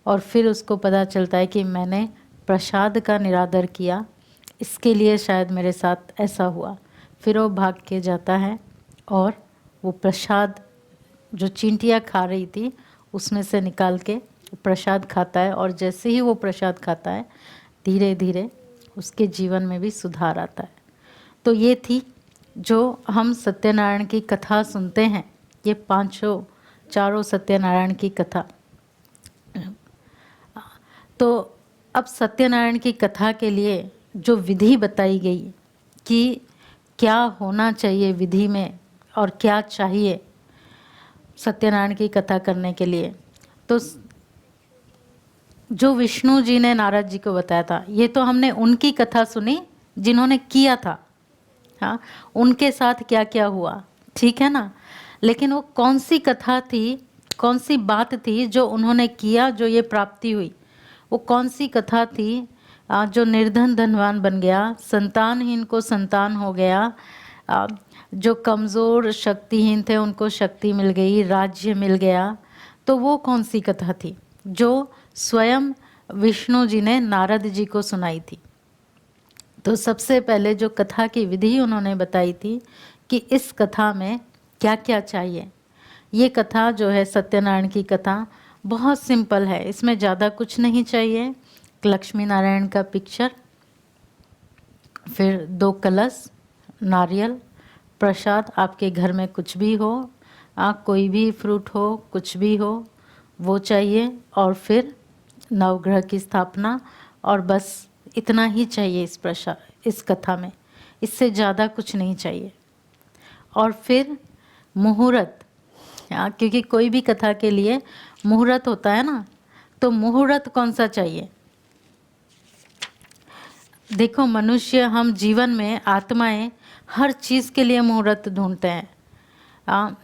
और फिर उसको पता चलता है कि मैंने प्रसाद का निरादर किया, इसके लिए शायद मेरे साथ ऐसा हुआ। फिर वो भाग के जाता है और वो प्रसाद जो चींटियाँ खा रही थी उसमें से निकाल के प्रसाद खाता है, और जैसे ही वो प्रसाद खाता है, धीरे धीरे उसके जीवन में भी सुधार आता है। तो ये थी जो हम सत्यनारायण की कथा सुनते हैं, ये चारों सत्यनारायण की कथा। तो अब सत्यनारायण की कथा के लिए जो विधि बताई गई कि क्या होना चाहिए विधि में और क्या चाहिए सत्यनारायण की कथा करने के लिए, तो जो विष्णु जी ने नारद जी को बताया था, ये तो हमने उनकी कथा सुनी जिन्होंने किया था। हाँ, उनके साथ क्या क्या हुआ, ठीक है ना। लेकिन वो कौन सी कथा थी, कौन सी बात थी जो उन्होंने किया, जो ये प्राप्ति हुई, वो कौन सी कथा थी जो निर्धन धनवान बन गया, संतानहीन को संतान हो गया, जो कमज़ोर शक्तिहीन थे उनको शक्ति मिल गई, राज्य मिल गया। तो वो कौन सी कथा थी जो स्वयं विष्णु जी ने नारद जी को सुनाई थी। तो सबसे पहले जो कथा की विधि उन्होंने बताई थी कि इस कथा में क्या क्या चाहिए। ये कथा जो है सत्यनारायण की कथा, बहुत सिंपल है, इसमें ज़्यादा कुछ नहीं चाहिए। लक्ष्मी नारायण का पिक्चर, फिर 2 कलश, नारियल, प्रसाद, आपके घर में कुछ भी हो, कोई भी फ्रूट हो, कुछ भी हो वो चाहिए, और फिर नवग्रह की स्थापना, और बस इतना ही चाहिए इस प्रसाद, इस कथा में, इससे ज़्यादा कुछ नहीं चाहिए। और फिर मुहूर्त, क्योंकि कोई भी कथा के लिए मुहूर्त होता है ना, तो मुहूर्त कौन सा चाहिए? देखो मनुष्य, हम जीवन में आत्माएं हर चीज़ के लिए मुहूर्त ढूंढते हैं।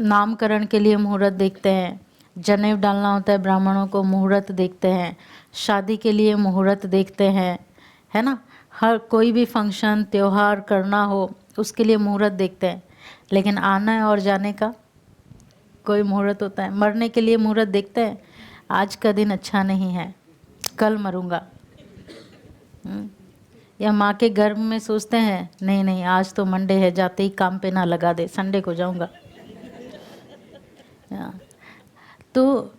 नामकरण के लिए मुहूर्त देखते हैं, जनेऊ डालना होता है ब्राह्मणों को, मुहूर्त देखते हैं, शादी के लिए मुहूर्त देखते हैं, है ना, हर कोई भी फंक्शन त्यौहार करना हो उसके लिए मुहूर्त देखते हैं। लेकिन आने और जाने का कोई मुहूर्त होता है? मरने के लिए मुहूर्त देखते हैं, आज का दिन अच्छा नहीं है, कल मरूंगा। या माँ के गर्भ में सोचते हैं, नहीं नहीं आज तो मंडे है, जाते ही काम पे ना लगा दे, संडे को जाऊंगा। तो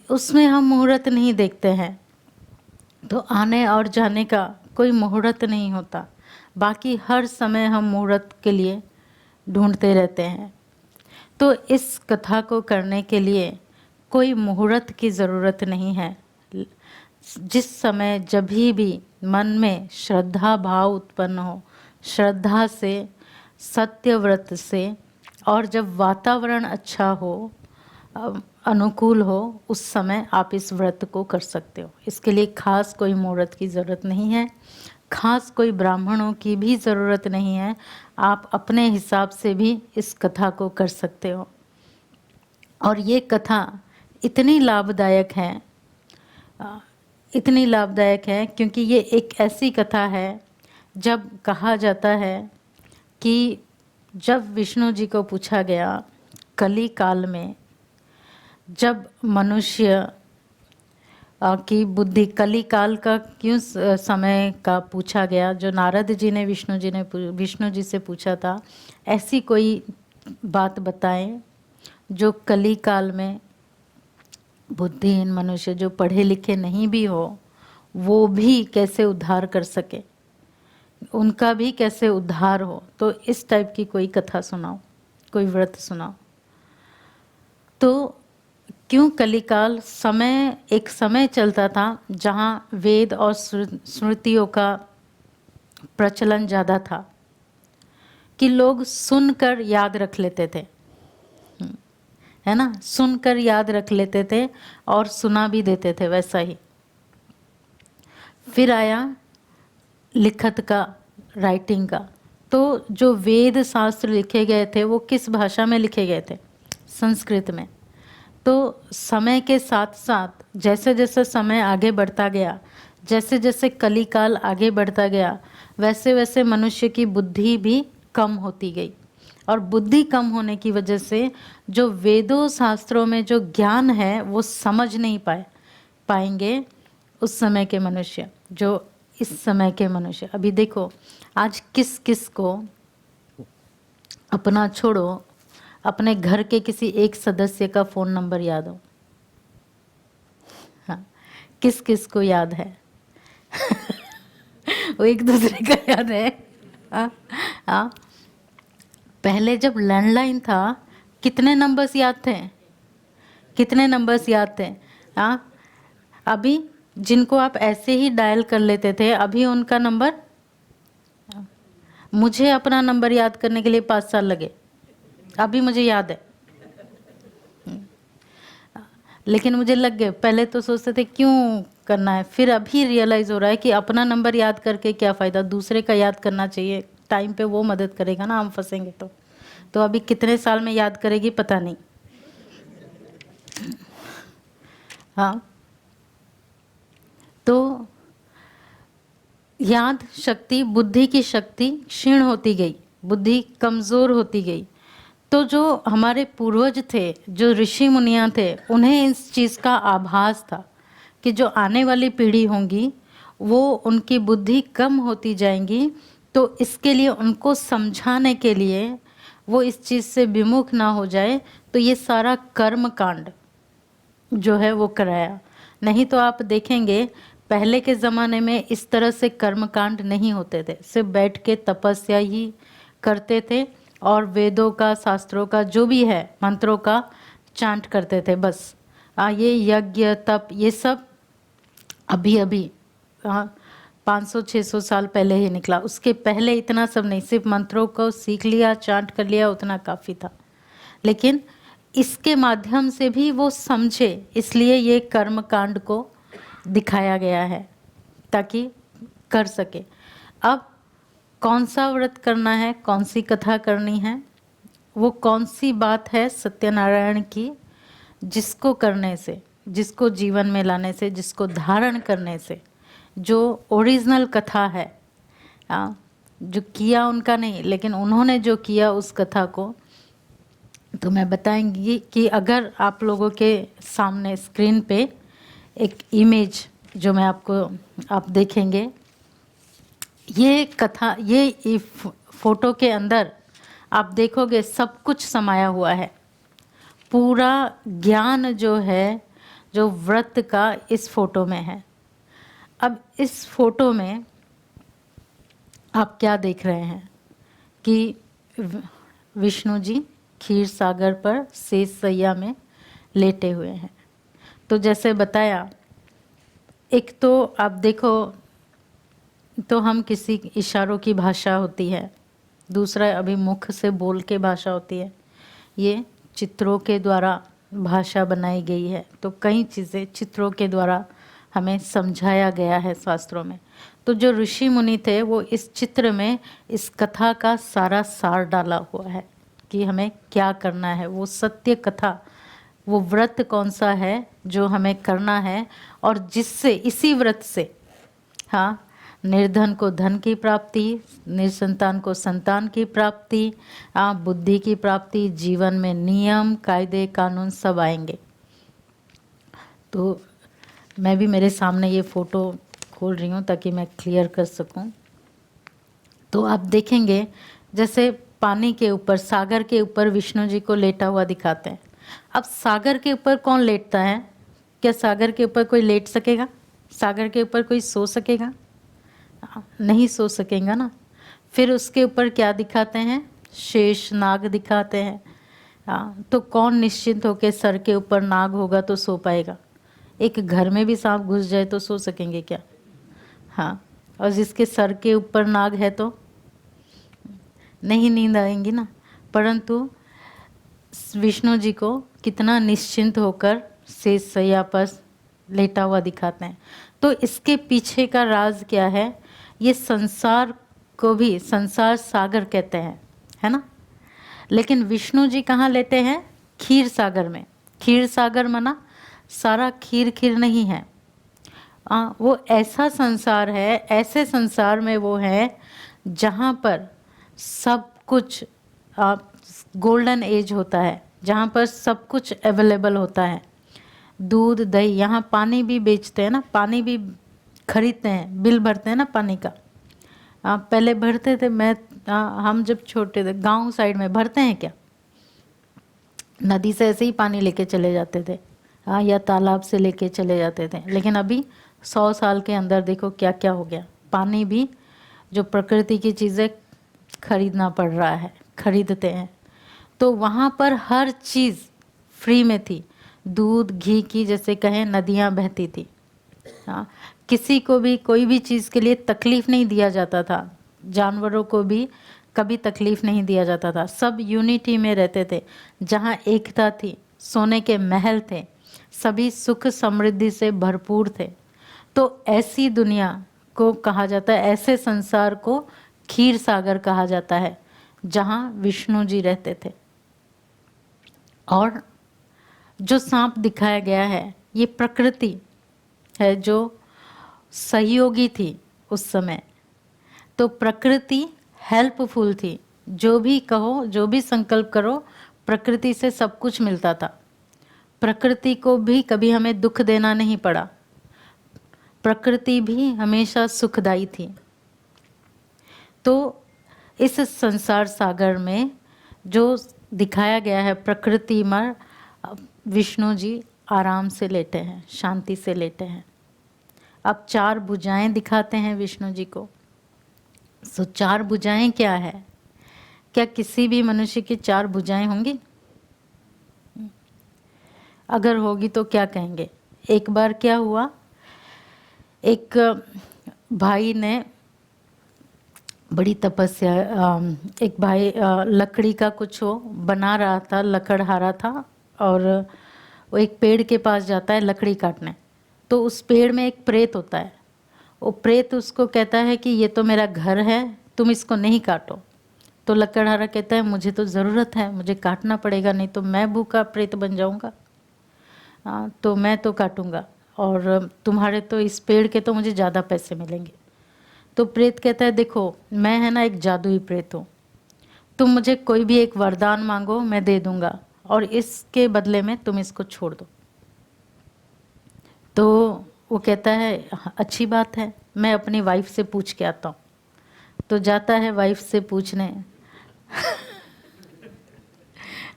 उसमें हम मुहूर्त नहीं देखते हैं। तो आने और जाने का कोई मुहूर्त नहीं होता, बाकी हर समय हम मुहूर्त के लिए ढूंढते रहते हैं। तो इस कथा को करने के लिए कोई मुहूर्त की ज़रूरत नहीं है। जिस समय जब भी मन में श्रद्धा भाव उत्पन्न हो, श्रद्धा से, सत्य व्रत से, और जब वातावरण अच्छा हो, अनुकूल हो, उस समय आप इस व्रत को कर सकते हो। इसके लिए खास कोई मुहूर्त की ज़रूरत नहीं है, खास कोई ब्राह्मणों की भी ज़रूरत नहीं है। आप अपने हिसाब से भी इस कथा को कर सकते हो। और ये कथा इतनी लाभदायक है, इतनी लाभदायक है क्योंकि ये एक ऐसी कथा है, जब कहा जाता है कि जब विष्णु जी को पूछा गया कली काल में, जब मनुष्य की बुद्धि, कली काल का क्यों समय का पूछा गया, जो नारद जी ने विष्णु जी से पूछा था, ऐसी कोई बात बताएं जो कली काल में बुद्धिहीन मनुष्य, जो पढ़े लिखे नहीं भी हो, वो भी कैसे उद्धार कर सके, उनका भी कैसे उद्धार हो। तो इस टाइप की कोई कथा सुनाओ, कोई व्रत सुनाओ। तो क्यों कलिकाल? समय, एक समय चलता था जहाँ वेद और स्मृतियों का प्रचलन ज़्यादा था, कि लोग सुनकर याद रख लेते थे, है ना, सुनकर याद रख लेते थे और सुना भी देते थे वैसा ही। फिर आया लिखत का, राइटिंग का। तो जो वेद शास्त्र लिखे गए थे वो किस भाषा में लिखे गए थे? संस्कृत में। तो समय के साथ साथ जैसे जैसे समय आगे बढ़ता गया, जैसे जैसे कलिकाल आगे बढ़ता गया, वैसे वैसे मनुष्य की बुद्धि भी कम होती गई। और बुद्धि कम होने की वजह से जो वेदों शास्त्रों में जो ज्ञान है वो समझ नहीं पाएंगे उस समय के मनुष्य, जो इस समय के मनुष्य। अभी देखो आज किस किस को, अपना छोड़ो, अपने घर के किसी एक सदस्य का फ़ोन नंबर याद हो? हाँ, किस किस को याद है? वो एक दूसरे का याद है। हाँ, पहले जब लैंडलाइन था कितने नंबर्स याद थे? कितने नंबर्स याद थे? हाँ, अभी जिनको आप ऐसे ही डायल कर लेते थे, अभी उनका नंबर, मुझे अपना नंबर याद करने के लिए 5 साल लगे, अभी मुझे याद है, लेकिन मुझे लग गए। पहले तो सोचते थे क्यों करना है, फिर अभी रियलाइज़ हो रहा है कि अपना नंबर याद करके क्या फ़ायदा, दूसरे का याद करना चाहिए, टाइम पे वो मदद करेगा ना, हम फंसेंगे तो अभी कितने साल में याद करेगी पता नहीं। हाँ, तो याद शक्ति, बुद्धि की शक्ति क्षीण होती गई, बुद्धि कमज़ोर होती गई। तो जो हमारे पूर्वज थे, जो ऋषि मुनियाँ थे, उन्हें इस चीज़ का आभास था कि जो आने वाली पीढ़ी होंगी वो उनकी बुद्धि कम होती जाएंगी, तो इसके लिए उनको समझाने के लिए, वो इस चीज़ से विमुख ना हो जाए, तो ये सारा कर्म कांड, जो है वो कराया। नहीं तो आप देखेंगे पहले के ज़माने में इस तरह से कर्मकांड नहीं होते थे, सिर्फ बैठ के तपस्या ही करते थे और वेदों का, शास्त्रों का, जो भी है मंत्रों का चांट करते थे बस। ये यज्ञ तप ये सब अभी अभी 500-600 साल पहले ही निकला। उसके पहले इतना सब नहीं, सिर्फ मंत्रों को सीख लिया, चांट कर लिया, उतना काफ़ी था। लेकिन इसके माध्यम से भी वो समझे, इसलिए ये कर्म कांड को दिखाया गया है ताकि कर सके। अब कौन सा व्रत करना है, कौन सी कथा करनी है, वो कौन सी बात है सत्यनारायण की जिसको करने से, जिसको जीवन में लाने से, जिसको धारण करने से, जो ओरिजिनल कथा है, जो किया उनका नहीं लेकिन उन्होंने जो किया उस कथा को, तो मैं बताएंगी कि अगर आप लोगों के सामने स्क्रीन पे एक इमेज जो मैं आप देखेंगे, ये कथा, ये फोटो के अंदर आप देखोगे सब कुछ समाया हुआ है। पूरा ज्ञान जो है, जो व्रत का, इस फोटो में है। अब इस फोटो में आप क्या देख रहे हैं कि विष्णु जी क्षीर सागर पर शेष सैया में लेटे हुए हैं। तो जैसे बताया, एक तो आप देखो तो हम किसी इशारों की भाषा होती है, दूसरा अभी मुख से बोल के भाषा होती है, ये चित्रों के द्वारा भाषा बनाई गई है। तो कई चीज़ें चित्रों के द्वारा हमें समझाया गया है शास्त्रों में। तो जो ऋषि मुनि थे वो इस चित्र में इस कथा का सारा सार डाला हुआ है कि हमें क्या करना है, वो सत्य कथा, वो व्रत कौन सा है जो हमें करना है और जिससे, इसी व्रत से, हाँ, निर्धन को धन की प्राप्ति, निसंतान को संतान की प्राप्ति, बुद्धि की प्राप्ति, जीवन में नियम कायदे कानून सब आएंगे। तो मैं भी मेरे सामने ये फ़ोटो खोल रही हूँ ताकि मैं क्लियर कर सकूँ। तो आप देखेंगे जैसे पानी के ऊपर, सागर के ऊपर विष्णु जी को लेटा हुआ दिखाते हैं। अब सागर के ऊपर कौन लेटता है? क्या सागर के ऊपर कोई लेट सकेगा? सागर के ऊपर कोई सो सकेगा? नहीं सो सकेगा ना। फिर उसके ऊपर क्या दिखाते हैं? शेष नाग दिखाते हैं। तो कौन निश्चिंत होकर सर के ऊपर नाग होगा तो सो पाएगा? एक घर में भी सांप घुस जाए तो सो सकेंगे क्या? हाँ, और जिसके सर के ऊपर नाग है तो नहीं नींद आएंगी ना। परंतु विष्णु जी को कितना निश्चिंत होकर शेष सैया पर लेटा हुआ दिखाते हैं। तो इसके पीछे का राज क्या है? ये संसार को भी संसार सागर कहते हैं, है ना। लेकिन विष्णु जी कहाँ लेटे हैं? क्षीर सागर में। क्षीर सागर माना सारा खीर खीर नहीं है, वो ऐसा संसार है, ऐसे संसार में वो है जहाँ पर सब कुछ गोल्डन एज होता है, जहाँ पर सब कुछ अवेलेबल होता है। दूध दही, यहाँ पानी भी बेचते हैं ना, पानी भी खरीदते हैं, बिल भरते हैं ना पानी का। पहले भरते थे, हम जब छोटे थे गांव साइड में भरते हैं क्या? नदी से ऐसे ही पानी लेके चले जाते थे, या तालाब से लेके चले जाते थे। लेकिन अभी 100 साल के अंदर देखो क्या क्या हो गया। पानी भी, जो प्रकृति की चीज़ें खरीदना पड़ रहा है, खरीदते हैं। तो वहाँ पर हर चीज़ फ्री में थी। दूध घी की जैसे कहें नदियाँ बहती थी। किसी को भी कोई भी चीज़ के लिए तकलीफ़ नहीं दिया जाता था, जानवरों को भी कभी तकलीफ़ नहीं दिया जाता था। सब यूनिटी में रहते थे, जहाँ एकता थी, सोने के महल थे, सभी सुख समृद्धि से भरपूर थे। तो ऐसी दुनिया को कहा जाता है, ऐसे संसार को क्षीर सागर कहा जाता है, जहाँ विष्णु जी रहते थे। और जो सांप दिखाया गया है ये प्रकृति है जो सहयोगी थी उस समय। तो प्रकृति हेल्पफुल थी, जो भी कहो, जो भी संकल्प करो, प्रकृति से सब कुछ मिलता था। प्रकृति को भी कभी हमें दुख देना नहीं पड़ा, प्रकृति भी हमेशा सुखदायी थी। तो इस संसार सागर में जो दिखाया गया है प्रकृतिमय विष्णु जी आराम से लेटे हैं, शांति से लेटे हैं। अब 4 भुजाएं दिखाते हैं विष्णु जी को। सो 4 भुजाएं क्या है? क्या किसी भी मनुष्य की 4 भुजाएं होंगी? अगर होगी तो क्या कहेंगे? एक बार क्या हुआ, एक भाई ने बड़ी तपस्या, एक भाई लकड़ी का कुछ वो बना रहा था, लकड़हारा था, और वो एक पेड़ के पास जाता है लकड़ी काटने। तो उस पेड़ में एक प्रेत होता है। वो प्रेत उसको कहता है कि ये तो मेरा घर है, तुम इसको नहीं काटो। तो लकड़हारा कहता है मुझे तो ज़रूरत है, मुझे काटना पड़ेगा, नहीं तो मैं भूखा प्रेत बन जाऊंगा। तो मैं तो काटूंगा, और तुम्हारे तो इस पेड़ के तो मुझे ज़्यादा पैसे मिलेंगे। तो प्रेत कहता है देखो, मैं है ना एक जादुई प्रेत हूँ, तुम मुझे कोई भी एक वरदान मांगो मैं दे दूंगा, और इसके बदले में तुम इसको छोड़ दो। तो वो कहता है अच्छी बात है, मैं अपनी वाइफ से पूछ के आता हूँ। तो जाता है वाइफ से पूछने।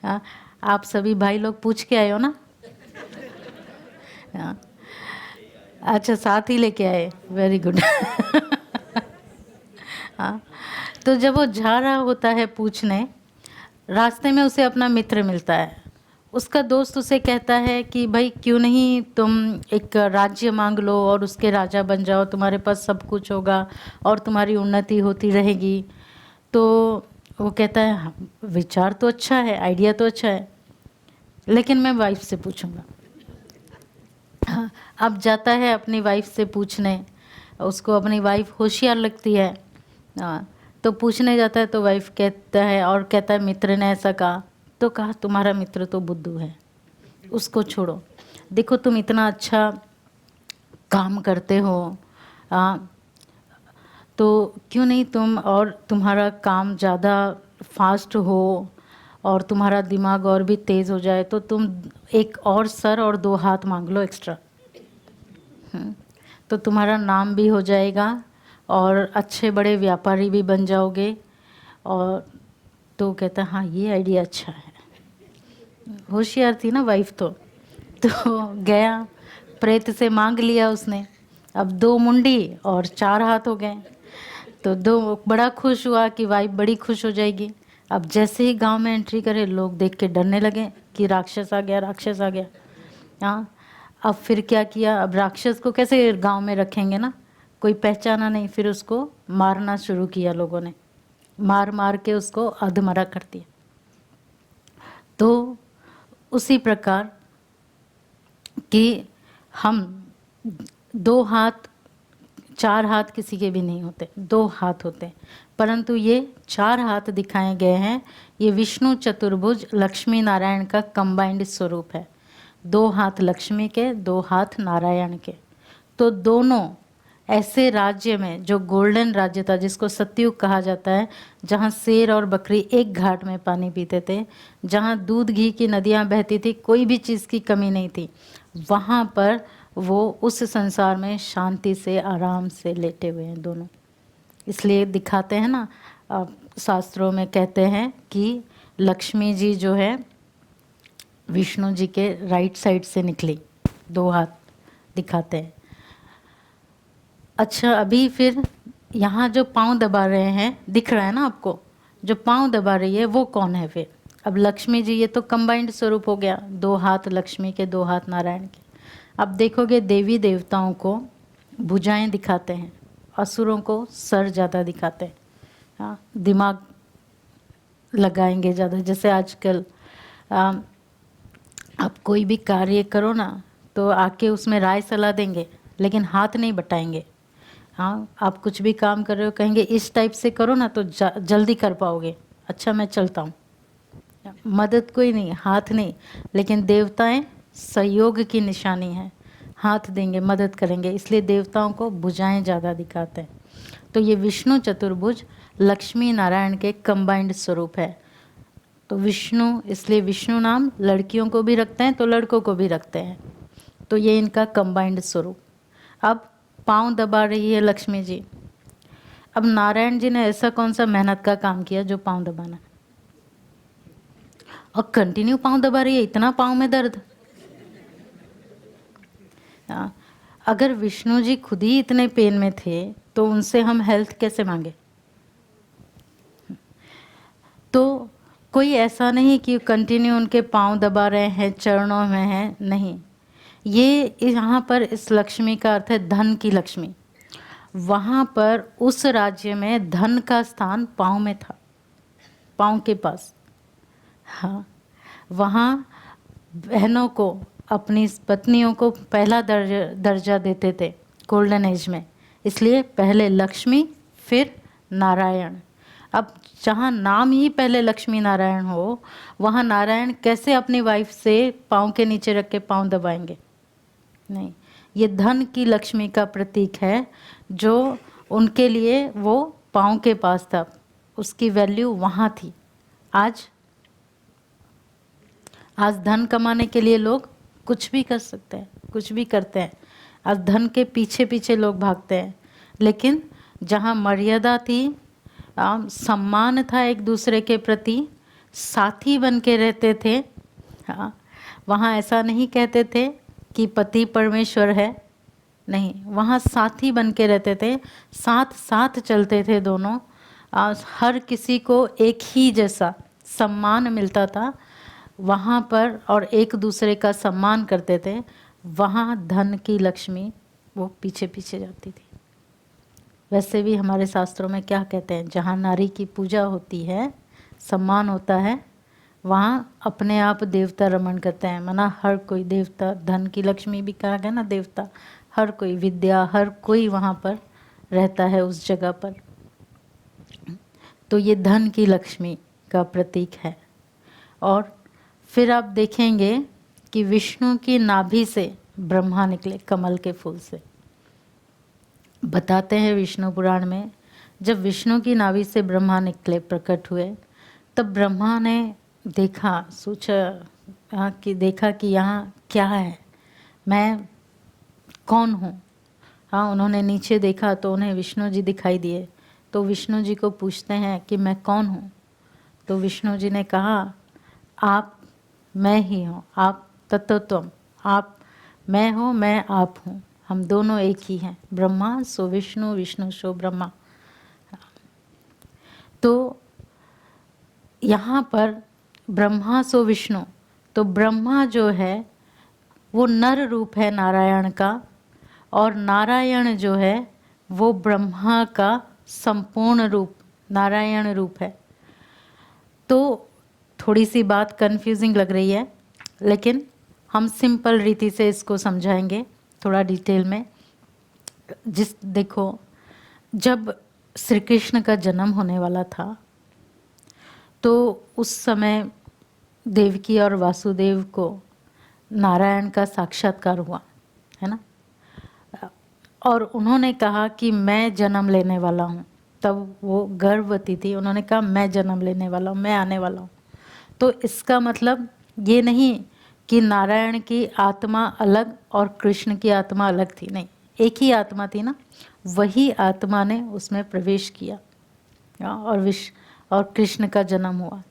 आप सभी भाई लोग पूछ के आए हो ना? अच्छा, साथ ही लेके आए, वेरी गुड। हाँ, तो जब वो जा रहा होता है पूछने, रास्ते में उसे अपना मित्र मिलता है। उसका दोस्त उसे कहता है कि भाई क्यों नहीं तुम एक राज्य मांग लो और उसके राजा बन जाओ, तुम्हारे पास सब कुछ होगा और तुम्हारी उन्नति होती रहेगी। तो वो कहता है हाँ, विचार तो अच्छा है, आइडिया तो अच्छा है, लेकिन मैं वाइफ से पूछूंगा। हाँ, अब जाता है अपनी वाइफ से पूछने। उसको अपनी वाइफ होशियार लगती है। तो पूछने जाता है तो वाइफ कहता है, और कहता है मित्र ने ऐसा कहा। तो कहा तुम्हारा मित्र तो बुद्धू है, उसको छोड़ो। देखो तुम इतना अच्छा काम करते हो, तो क्यों नहीं तुम, और तुम्हारा काम ज़्यादा फास्ट हो और तुम्हारा दिमाग और भी तेज़ हो जाए, तो तुम एक और सर और 2 हाथ मांग लो एक्स्ट्रा। तो तुम्हारा नाम भी हो जाएगा और अच्छे बड़े व्यापारी भी बन जाओगे। और तो कहता हाँ ये आइडिया अच्छा है। होशियार थी ना वाइफ तो गया प्रेत से मांग लिया उसने। अब 2 मुंडी और 4 हाथ हो गए। तो बड़ा खुश हुआ कि वाइफ बड़ी खुश हो जाएगी। अब जैसे ही गांव में एंट्री करे, लोग देख के डरने लगे कि राक्षस आ गया, राक्षस आ गया। हाँ, अब फिर क्या किया, अब राक्षस को कैसे गांव में रखेंगे ना, कोई पहचाना नहीं। फिर उसको मारना शुरू किया लोगों ने, मार मार के उसको अधमरा कर दिया। तो उसी प्रकार कि हम 2 हाथ 4 हाथ किसी के भी नहीं होते, 2 हाथ होते हैं, परंतु ये 4 हाथ दिखाए गए हैं। ये विष्णु चतुर्भुज लक्ष्मी नारायण का कंबाइंड स्वरूप है। 2 हाथ लक्ष्मी के, 2 हाथ नारायण के। तो दोनों ऐसे राज्य में, जो गोल्डन राज्य था, जिसको सतयुग कहा जाता है, जहाँ शेर और बकरी एक घाट में पानी पीते थे, जहाँ दूध घी की नदियाँ बहती थी, कोई भी चीज़ की कमी नहीं थी, वहाँ पर वो उस संसार में शांति से आराम से लेटे हुए हैं दोनों। इसलिए दिखाते हैं ना, शास्त्रों में कहते हैं कि लक्ष्मी जी जो है विष्णु जी के राइट साइड से निकली, 2 हाथ दिखाते हैं। अच्छा, अभी फिर यहाँ जो पाँव दबा रहे हैं, दिख रहा है ना आपको, जो पाँव दबा रही है वो कौन है फिर? अब लक्ष्मी जी, ये तो कंबाइंड स्वरूप हो गया, 2 हाथ लक्ष्मी के, 2 हाथ नारायण के। अब देखोगे देवी देवताओं को भुजाएं दिखाते हैं, असुरों को सर ज़्यादा दिखाते हैं। हाँ, दिमाग लगाएंगे ज़्यादा। जैसे आजकल आप कोई भी कार्य करो ना, तो आके उसमें राय सलाह देंगे, लेकिन हाथ नहीं बटाएंगे। हाँ, आप कुछ भी काम कर रहे हो, कहेंगे इस टाइप से करो ना तो जल्दी कर पाओगे। अच्छा मैं चलता हूँ, मदद कोई नहीं, हाथ नहीं। लेकिन देवताएं सहयोग की निशानी है, हाथ देंगे, मदद करेंगे, इसलिए देवताओं को भुजाएं ज़्यादा दिखाते हैं। तो ये विष्णु चतुर्भुज लक्ष्मी नारायण के कंबाइंड स्वरूप है। तो विष्णु, इसलिए विष्णु नाम लड़कियों को भी रखते हैं तो लड़कों को भी रखते हैं। तो ये इनका कंबाइंड स्वरूप। अब पाँव दबा रही है लक्ष्मी जी। अब नारायण जी ने ऐसा कौन सा मेहनत का काम किया जो पाँव दबाना, और कंटिन्यू पाँव दबा रही है, इतना पाँव में दर्द। हाँ, अगर विष्णु जी खुद ही इतने पेन में थे तो उनसे हम हेल्थ कैसे मांगे? तो कोई ऐसा नहीं कि कंटिन्यू उनके पांव दबा रहे हैं, चरणों में हैं, नहीं। ये यहाँ पर इस लक्ष्मी का अर्थ है धन की लक्ष्मी। वहाँ पर उस राज्य में धन का स्थान पांव में था, पांव के पास। हाँ, वहाँ बहनों को, अपनी पत्नियों को पहला दर्जा देते थे गोल्डन एज में, इसलिए पहले लक्ष्मी फिर नारायण। अब जहाँ नाम ही पहले लक्ष्मी नारायण हो, वहाँ नारायण कैसे अपनी वाइफ से पाँव के नीचे रख के पाँव दबाएंगे? नहीं, ये धन की लक्ष्मी का प्रतीक है जो उनके लिए वो पाँव के पास था, उसकी वैल्यू वहाँ थी। आज धन कमाने के लिए लोग कुछ भी कर सकते हैं, कुछ भी करते हैं। आज धन के पीछे पीछे लोग भागते हैं, लेकिन जहाँ मर्यादा थी, सम्मान था एक दूसरे के प्रति, साथी बन के रहते थे। हाँ, वहाँ ऐसा नहीं कहते थे कि पति परमेश्वर है, नहीं, वहाँ साथी बन के रहते थे, साथ साथ चलते थे दोनों। हर किसी को एक ही जैसा सम्मान मिलता था वहाँ पर, और एक दूसरे का सम्मान करते थे। वहाँ धन की लक्ष्मी वो पीछे पीछे जाती थी। वैसे भी हमारे शास्त्रों में क्या कहते हैं, जहाँ नारी की पूजा होती है, सम्मान होता है, वहाँ अपने आप देवता रमण करते हैं। माना हर कोई देवता, धन की लक्ष्मी भी कहा गया ना देवता, हर कोई, विद्या, हर कोई वहाँ पर रहता है उस जगह पर। तो ये धन की लक्ष्मी का प्रतीक है। और फिर आप देखेंगे कि विष्णु की नाभि से ब्रह्मा निकले कमल के फूल से। बताते हैं विष्णु पुराण में, जब विष्णु की नाभि से ब्रह्मा निकले, प्रकट हुए, तब ब्रह्मा ने देखा, सोचा कि देखा कि यहाँ क्या है, मैं कौन हूँ। हाँ, उन्होंने नीचे देखा तो उन्हें विष्णु जी दिखाई दिए। तो विष्णु जी को पूछते हैं कि मैं कौन हूँ? तो विष्णु जी ने कहा, आप मैं ही हूँ, आप तत्वम, आप मैं हूँ, मैं आप हूँ, हम दोनों एक ही हैं। ब्रह्मा सो विष्णु, विष्णु सो ब्रह्मा। तो यहाँ पर ब्रह्मा सो विष्णु, तो ब्रह्मा जो है वो नर रूप है नारायण का, और नारायण जो है वो ब्रह्मा का संपूर्ण रूप, नारायण रूप है। तो थोड़ी सी बात कन्फ्यूजिंग लग रही है, लेकिन हम सिंपल रीति से इसको समझाएंगे थोड़ा डिटेल में। देखो, जब श्री कृष्ण का जन्म होने वाला था तो उस समय देवकी और वासुदेव को नारायण का साक्षात्कार हुआ, है ना। और उन्होंने कहा कि मैं जन्म लेने वाला हूँ। तब वो गर्भवती थी, उन्होंने कहा मैं जन्म लेने वाला हूँ, मैं आने वाला हूँ। तो इसका मतलब ये नहीं कि नारायण की आत्मा अलग और कृष्ण की आत्मा अलग थी, नहीं, एक ही आत्मा थी ना। वही आत्मा ने उसमें प्रवेश किया और कृष्ण का जन्म हुआ।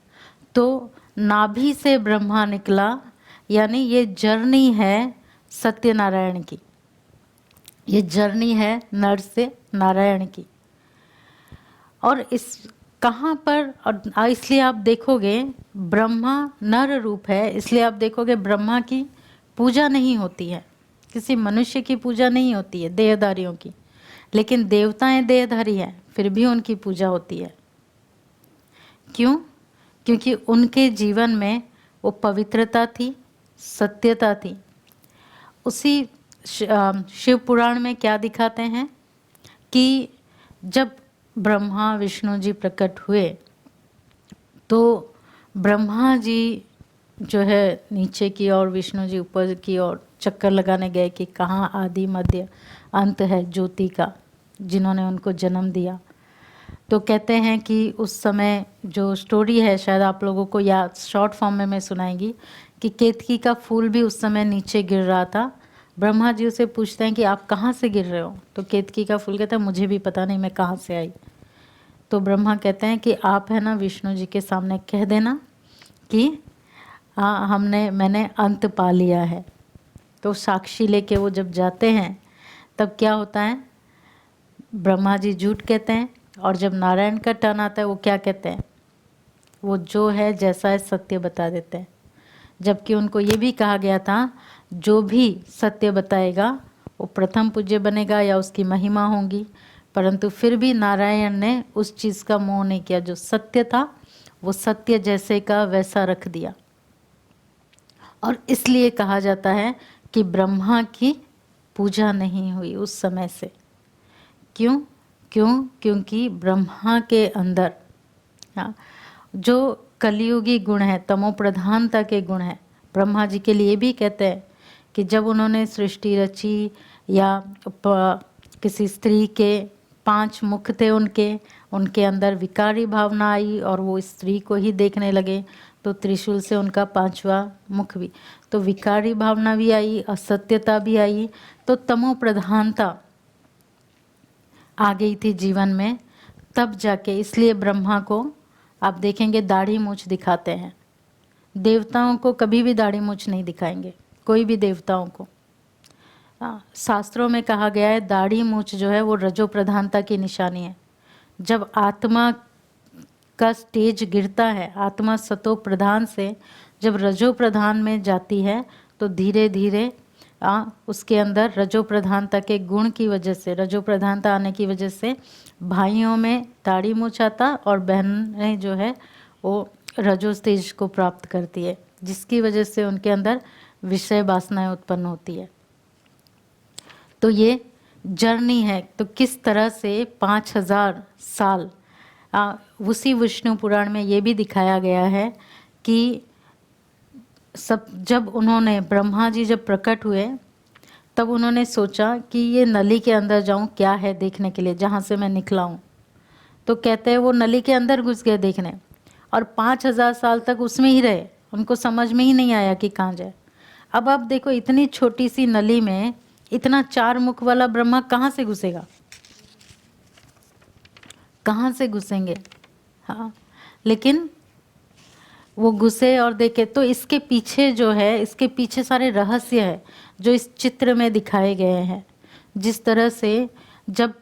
तो नाभि से ब्रह्मा निकला, यानी ये जर्नी है सत्यनारायण की, ये जर्नी है नर से नारायण की। और इस कहाँ पर, और इसलिए आप देखोगे ब्रह्मा नर रूप है, इसलिए आप देखोगे ब्रह्मा की पूजा नहीं होती है, किसी मनुष्य की पूजा नहीं होती है, देहधारियों की। लेकिन देवताएं देहधारी हैं, फिर भी उनकी पूजा होती है। क्यों? क्योंकि उनके जीवन में वो पवित्रता थी, सत्यता थी। उसी शिव पुराण में क्या दिखाते हैं कि जब ब्रह्मा विष्णु जी प्रकट हुए तो ब्रह्मा जी जो है नीचे की ओर, विष्णु जी ऊपर की ओर चक्कर लगाने गए कि कहाँ आदि मध्य अंत है ज्योति का, जिन्होंने उनको जन्म दिया। तो कहते हैं कि उस समय जो स्टोरी है, शायद आप लोगों को याद, शॉर्ट फॉर्म में मैं सुनाएंगी, कि केतकी का फूल भी उस समय नीचे गिर रहा था। ब्रह्मा जी उसे पूछते हैं कि आप कहाँ से गिर रहे हो? तो केतकी का फूल कहता है मुझे भी पता नहीं मैं कहाँ से आई। तो ब्रह्मा कहते हैं कि आप है ना विष्णु जी के सामने कह देना कि मैंने अंत पा लिया है। तो साक्षी लेके वो जब जाते हैं तब क्या होता है, ब्रह्मा जी झूठ कहते हैं, और जब नारायण का टर्न आता है वो क्या कहते हैं, वो जो है जैसा है सत्य बता देते हैं। जबकि उनको ये भी कहा गया था जो भी सत्य बताएगा वो प्रथम पूज्य बनेगा या उसकी महिमा होगी, परंतु फिर भी नारायण ने उस चीज़ का मोह नहीं किया। जो सत्य था वो सत्य जैसे का वैसा रख दिया। और इसलिए कहा जाता है कि ब्रह्मा की पूजा नहीं हुई उस समय से। क्योंकि ब्रह्मा के अंदर जो कलियुगी गुण है, तमो प्रधानता के गुण है। ब्रह्मा जी के लिए भी कहते हैं कि जब उन्होंने सृष्टि रची या किसी स्त्री के 5 मुख थे उनके अंदर विकारी भावना आई और वो स्त्री को ही देखने लगे, तो त्रिशूल से उनका 5वां मुख भी, तो विकारी भावना भी आई, असत्यता भी आई, तो तमो प्रधानता आ गई थी जीवन में। तब जाके इसलिए ब्रह्मा को आप देखेंगे दाढ़ी मूछ दिखाते हैं। देवताओं को कभी भी दाढ़ी मूछ नहीं दिखाएंगे, कोई भी देवताओं को। शास्त्रों में कहा गया है दाढ़ी मूछ जो है वो रजो प्रधानता की निशानी है। जब आत्मा का स्टेज गिरता है, आत्मा सतो प्रधान से जब रजो प्रधान में जाती है तो धीरे धीरे उसके अंदर रजो प्रधानता के गुण की वजह से, रजो प्रधानता आने की वजह से भाइयों में दाढ़ी मूछ आता और बहनें जो है वो रजो स्टेज को प्राप्त करती है, जिसकी वजह से उनके अंदर विषय वासनाएं उत्पन्न होती है। तो ये जर्नी है। तो किस तरह से 5000 साल उसी विष्णु पुराण में ये भी दिखाया गया है कि सब जब उन्होंने ब्रह्मा जी जब प्रकट हुए तब उन्होंने सोचा कि ये नली के अंदर जाऊं क्या है देखने के लिए, जहाँ से मैं निकला हूँ। तो कहते हैं वो नली के अंदर घुस गए देखने और 5000 साल तक उसमें ही रहे, उनको समझ में ही नहीं आया कि कहाँ जाए। अब आप देखो इतनी छोटी सी नली में इतना 4 मुख वाला ब्रह्मा कहाँ से घुसेगा, कहाँ से घुसेंगे। हाँ, लेकिन वो घुसे और देखे। तो इसके पीछे जो है, इसके पीछे सारे रहस्य है जो इस चित्र में दिखाए गए हैं। जिस तरह से जब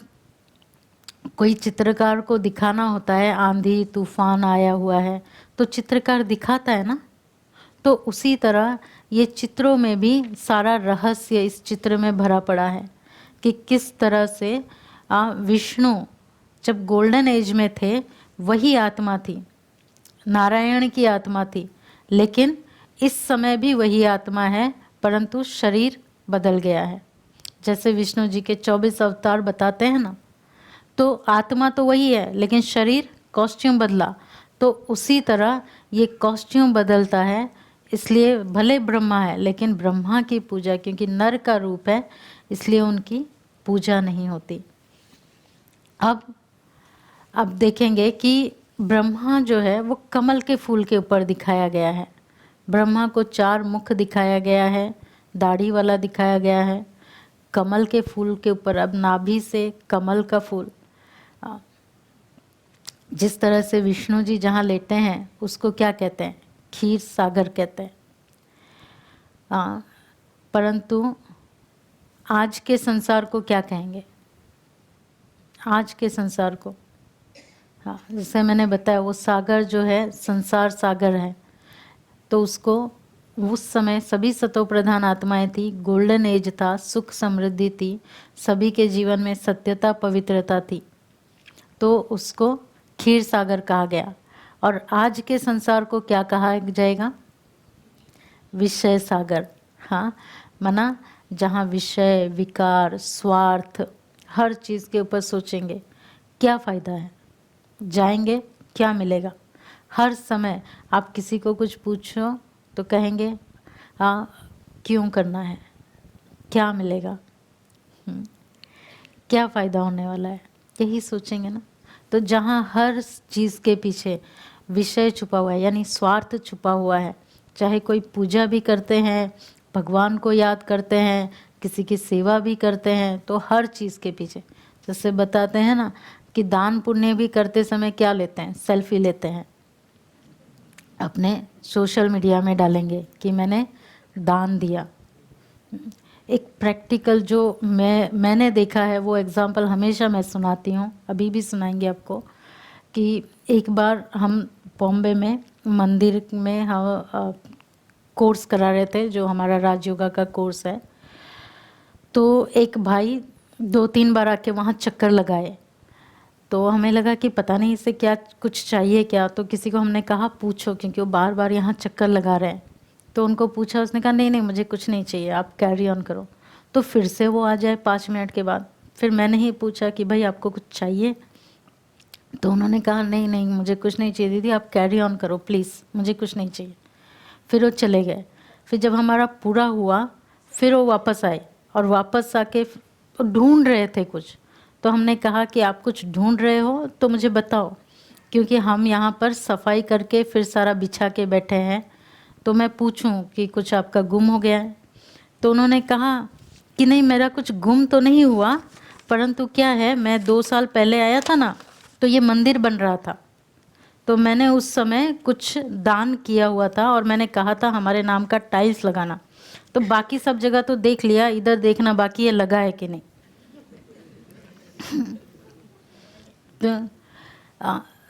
कोई चित्रकार को दिखाना होता है आंधी तूफान आया हुआ है तो चित्रकार दिखाता है ना, तो उसी तरह ये चित्रों में भी सारा रहस्य इस चित्र में भरा पड़ा है कि किस तरह से विष्णु जब गोल्डन एज में थे वही आत्मा थी, नारायण की आत्मा थी, लेकिन इस समय भी वही आत्मा है परंतु शरीर बदल गया है। जैसे विष्णु जी के 24 अवतार बताते हैं ना, तो आत्मा तो वही है लेकिन शरीर कॉस्ट्यूम बदला, तो उसी तरह ये कॉस्ट्यूम बदलता है। इसलिए भले ब्रह्मा है लेकिन ब्रह्मा की पूजा, क्योंकि नर का रूप है इसलिए उनकी पूजा नहीं होती। अब देखेंगे कि ब्रह्मा जो है वो कमल के फूल के ऊपर दिखाया गया है। ब्रह्मा को 4 मुख दिखाया गया है, दाढ़ी वाला दिखाया गया है, कमल के फूल के ऊपर। अब नाभि से कमल का फूल, जिस तरह से विष्णु जी जहाँ लेटे हैं उसको क्या कहते हैं, क्षीर सागर कहते हैं। परंतु आज के संसार को क्या कहेंगे, आज के संसार को, हाँ जैसे मैंने बताया वो सागर जो है संसार सागर है, तो उसको उस समय सभी सतो प्रधान आत्माएं थी, गोल्डन एज था, सुख समृद्धि थी, सभी के जीवन में सत्यता पवित्रता थी, तो उसको क्षीर सागर कहा गया। और आज के संसार को क्या कहा जाएगा, विषय सागर। हाँ, मना जहाँ विषय विकार स्वार्थ हर चीज़ के ऊपर सोचेंगे क्या फ़ायदा है, जाएंगे क्या मिलेगा। हर समय आप किसी को कुछ पूछो तो कहेंगे क्यों करना है, क्या मिलेगा, क्या फ़ायदा होने वाला है, यही सोचेंगे ना। तो जहाँ हर चीज़ के पीछे विषय छुपा हुआ है यानी स्वार्थ छुपा हुआ है, चाहे कोई पूजा भी करते हैं, भगवान को याद करते हैं, किसी की सेवा भी करते हैं, तो हर चीज़ के पीछे जैसे बताते हैं ना कि दान पुण्य भी करते समय क्या लेते हैं, सेल्फी लेते हैं, अपने सोशल मीडिया में डालेंगे कि मैंने दान दिया, एक प्रैक्टिकल जो मैंने देखा है वो एग्जांपल हमेशा मैं सुनाती हूँ, अभी भी सुनाएंगे आपको। कि एक बार हम बॉम्बे में मंदिर में हम कोर्स करा रहे थे, जो हमारा राजयोगा का कोर्स है। तो एक भाई 2-3 बार आके वहाँ चक्कर लगाए, तो हमें लगा कि पता नहीं इसे क्या कुछ चाहिए क्या। तो किसी को हमने कहा पूछो, क्योंकि वो बार बार यहाँ चक्कर लगा रहे हैं। तो उनको पूछा, उसने कहा नहीं नहीं मुझे कुछ नहीं चाहिए, आप कैरी ऑन करो। तो फिर से वो आ जाए 5 मिनट के बाद। फिर मैंने ही पूछा कि भाई आपको कुछ चाहिए? तो उन्होंने कहा नहीं नहीं मुझे कुछ नहीं चाहिए दीदी, आप कैरी ऑन करो प्लीज़, मुझे कुछ नहीं चाहिए। फिर वो चले गए। फिर जब हमारा पूरा हुआ फिर वो वापस आए, और वापस आके ढूंढ रहे थे कुछ। तो हमने कहा कि आप कुछ ढूंढ रहे हो तो मुझे बताओ, क्योंकि हम यहाँ पर सफाई करके फिर सारा बिछा के बैठे हैं, तो मैं पूछूं कि कुछ आपका गुम हो गया है। तो उन्होंने कहा कि नहीं मेरा कुछ गुम तो नहीं हुआ, परंतु क्या है, मैं 2 साल पहले आया था ना, तो ये मंदिर बन रहा था, तो मैंने उस समय कुछ दान किया हुआ था और मैंने कहा था हमारे नाम का टाइल्स लगाना। तो बाकी सब जगह तो देख लिया, इधर देखना बाकी है लगा है कि नहीं।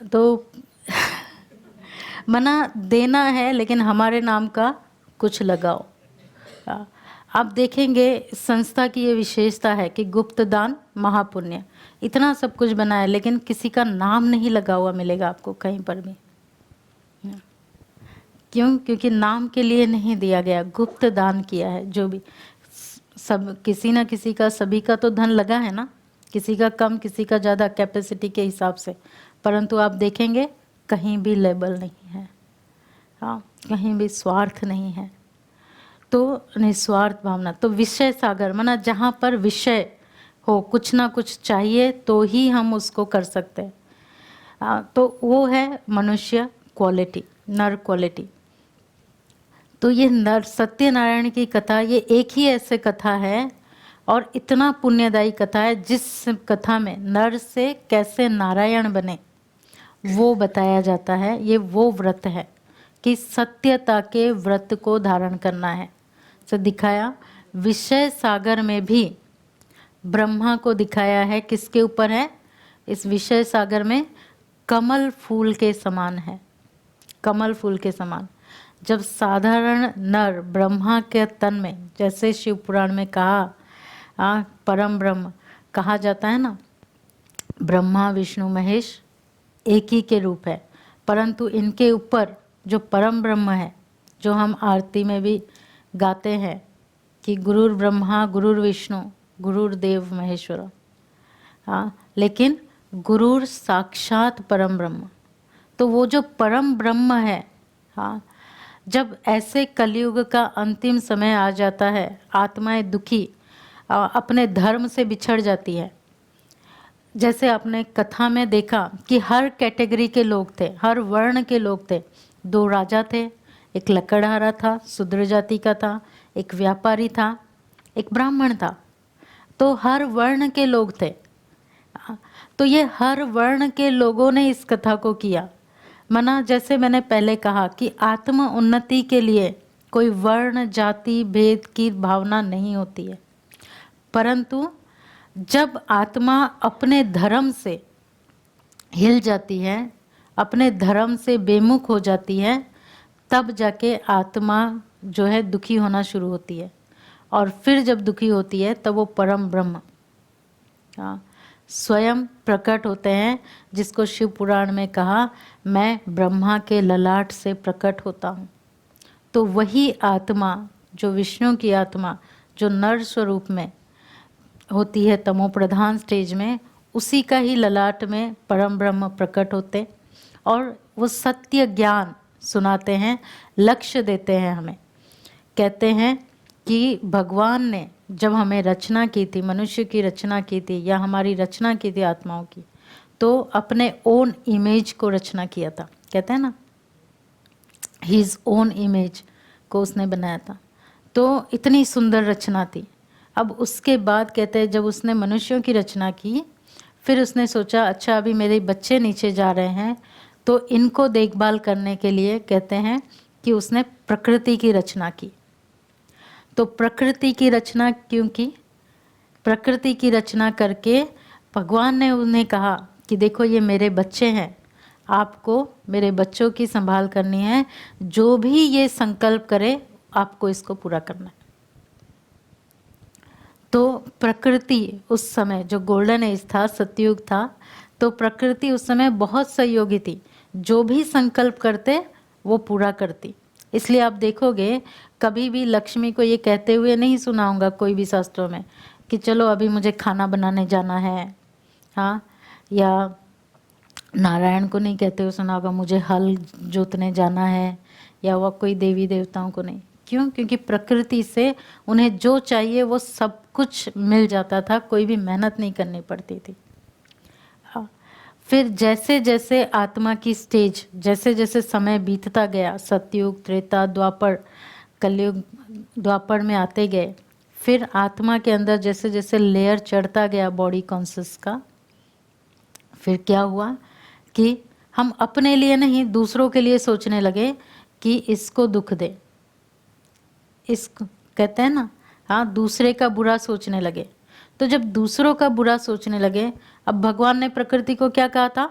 तो मना देना है, लेकिन हमारे नाम का कुछ लगाओ। आप देखेंगे संस्था की ये विशेषता है कि गुप्त दान महापुण्य। इतना सब कुछ बना है लेकिन किसी का नाम नहीं लगा हुआ मिलेगा आपको कहीं पर भी। क्यों? क्योंकि नाम के लिए नहीं दिया गया, गुप्त दान किया है। जो भी सब किसी ना किसी का, सभी का तो धन लगा है ना, किसी का कम किसी का ज़्यादा कैपेसिटी के हिसाब से, परंतु आप देखेंगे कहीं भी लेबल नहीं है। हाँ, कहीं भी स्वार्थ नहीं है, तो निस्वार्थ भावना। तो विषय सागर माना जहाँ पर विषय हो, कुछ ना कुछ चाहिए तो ही हम उसको कर सकते हैं। तो वो है मनुष्य क्वालिटी, नर क्वालिटी। तो ये नर सत्यनारायण की कथा, ये एक ही ऐसे कथा है और इतना पुण्यदायी कथा है जिस कथा में नर से कैसे नारायण बने वो बताया जाता है। ये वो व्रत है कि सत्यता के व्रत को धारण करना है। तो दिखाया विषय सागर में भी ब्रह्मा को दिखाया है, किसके ऊपर है? इस विषय सागर में कमल फूल के समान है, कमल फूल के समान। जब साधारण नर ब्रह्मा के तन में, जैसे शिव पुराण में कहा परम ब्रह्म कहा जाता है ना, ब्रह्मा विष्णु महेश एक ही के रूप है, परंतु इनके ऊपर जो परम ब्रह्म है, जो हम आरती में भी गाते हैं कि गुरुर ब्रह्मा गुरुर विष्णु गुरुर्देव महेश्वर। हाँ, लेकिन गुरुर साक्षात परम ब्रह्म। तो वो जो परम ब्रह्म है, हाँ, जब ऐसे कलयुग का अंतिम समय आ जाता है, आत्माएं दुखी अपने धर्म से बिछड़ जाती है। जैसे आपने कथा में देखा कि हर कैटेगरी के लोग थे, हर वर्ण के लोग थे। 2 राजा थे, एक लकड़हारा था शूद्र जाति का था, एक व्यापारी था, एक ब्राह्मण था। तो हर वर्ण के लोग थे। तो ये हर वर्ण के लोगों ने इस कथा को किया। मना जैसे मैंने पहले कहा कि आत्म उन्नति के लिए कोई वर्ण जाति भेद की भावना नहीं होती है, परंतु जब आत्मा अपने धर्म से हिल जाती है, अपने धर्म से बेमुख हो जाती है, तब जाके आत्मा जो है दुखी होना शुरू होती है। और फिर जब दुखी होती है तब वो परम ब्रह्म स्वयं प्रकट होते हैं, जिसको शिव पुराण में कहा मैं ब्रह्मा के ललाट से प्रकट होता हूँ। तो वही आत्मा जो विष्णु की आत्मा जो नर स्वरूप में होती है तमो प्रधान स्टेज में, उसी का ही ललाट में परम ब्रह्म प्रकट होते और वो सत्य ज्ञान सुनाते हैं, लक्ष्य देते हैं हमें। कहते हैं कि भगवान ने जब हमें रचना की थी, मनुष्य की रचना की थी या हमारी रचना की थी आत्माओं की, तो अपने ओन इमेज को रचना किया था। कहते हैं ना, हिज ओन इमेज को उसने बनाया था। तो इतनी सुंदर रचना थी। अब उसके बाद कहते हैं जब उसने मनुष्यों की रचना की, फिर उसने सोचा अच्छा अभी मेरे बच्चे नीचे जा रहे हैं, तो इनको देखभाल करने के लिए कहते हैं कि उसने प्रकृति की रचना की। तो प्रकृति की रचना क्यों की? प्रकृति की रचना करके भगवान ने उन्हें कहा कि देखो ये मेरे बच्चे हैं, आपको मेरे बच्चों की संभाल करनी है, जो भी ये संकल्प करे आपको इसको पूरा करना है। तो प्रकृति उस समय जो गोल्डन एज था, सतयुग था, तो प्रकृति उस समय बहुत सहयोगी थी, जो भी संकल्प करते वो पूरा करती। इसलिए आप देखोगे कभी भी लक्ष्मी को ये कहते हुए नहीं सुना होगा कोई भी शास्त्रों में कि चलो अभी मुझे खाना बनाने जाना है, हाँ, या नारायण को नहीं कहते हुए सुना होगा मुझे हल जोतने जाना है, या वह कोई देवी देवताओं को नहीं। क्यों? क्योंकि प्रकृति से उन्हें जो चाहिए वो सब कुछ मिल जाता था, कोई भी मेहनत नहीं करनी पड़ती थी। फिर जैसे जैसे आत्मा की स्टेज, जैसे जैसे समय बीतता गया, सतयुग, त्रेता, द्वापर, कलयुग, द्वापर में आते गए, फिर आत्मा के अंदर जैसे जैसे लेयर चढ़ता गया बॉडी कॉन्शियस का, फिर क्या हुआ कि हम अपने लिए नहीं दूसरों के लिए सोचने लगे कि इसको दुख दे, इसको कहते हैं ना, हाँ, दूसरे का बुरा सोचने लगे। तो जब दूसरों का बुरा सोचने लगे, अब भगवान ने प्रकृति को क्या कहा था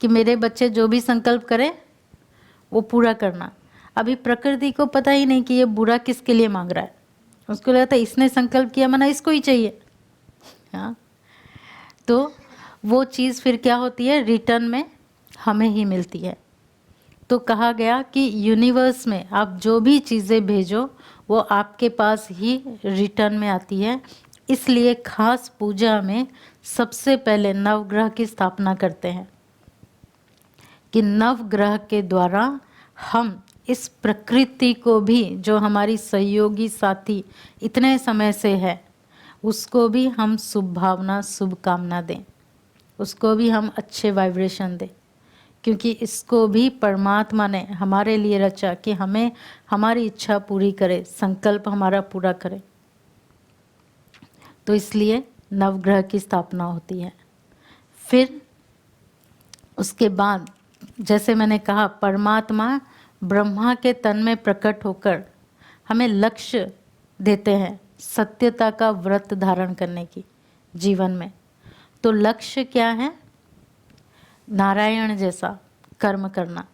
कि मेरे बच्चे जो भी संकल्प करें वो पूरा करना। अभी प्रकृति को पता ही नहीं कि ये बुरा किसके लिए मांग रहा है, उसको लगता है इसने संकल्प किया मना इसको ही चाहिए, हाँ। तो वो चीज़ फिर क्या होती है, रिटर्न में हमें ही मिलती है। तो कहा गया कि यूनिवर्स में आप जो भी चीज़ें भेजो वो आपके पास ही रिटर्न में आती है। इसलिए खास पूजा में सबसे पहले नवग्रह की स्थापना करते हैं कि नवग्रह के द्वारा हम इस प्रकृति को भी, जो हमारी सहयोगी साथी इतने समय से है, उसको भी हम शुभ भावना, शुभकामना दें, उसको भी हम अच्छे वाइब्रेशन दें, क्योंकि इसको भी परमात्मा ने हमारे लिए रचा कि हमें हमारी इच्छा पूरी करे, संकल्प हमारा पूरा करे। तो इसलिए नवग्रह की स्थापना होती है। फिर उसके बाद जैसे मैंने कहा, परमात्मा ब्रह्मा के तन में प्रकट होकर हमें लक्ष्य देते हैं सत्यता का व्रत धारण करने की जीवन में। तो लक्ष्य क्या है? नारायण जैसा कर्म करना,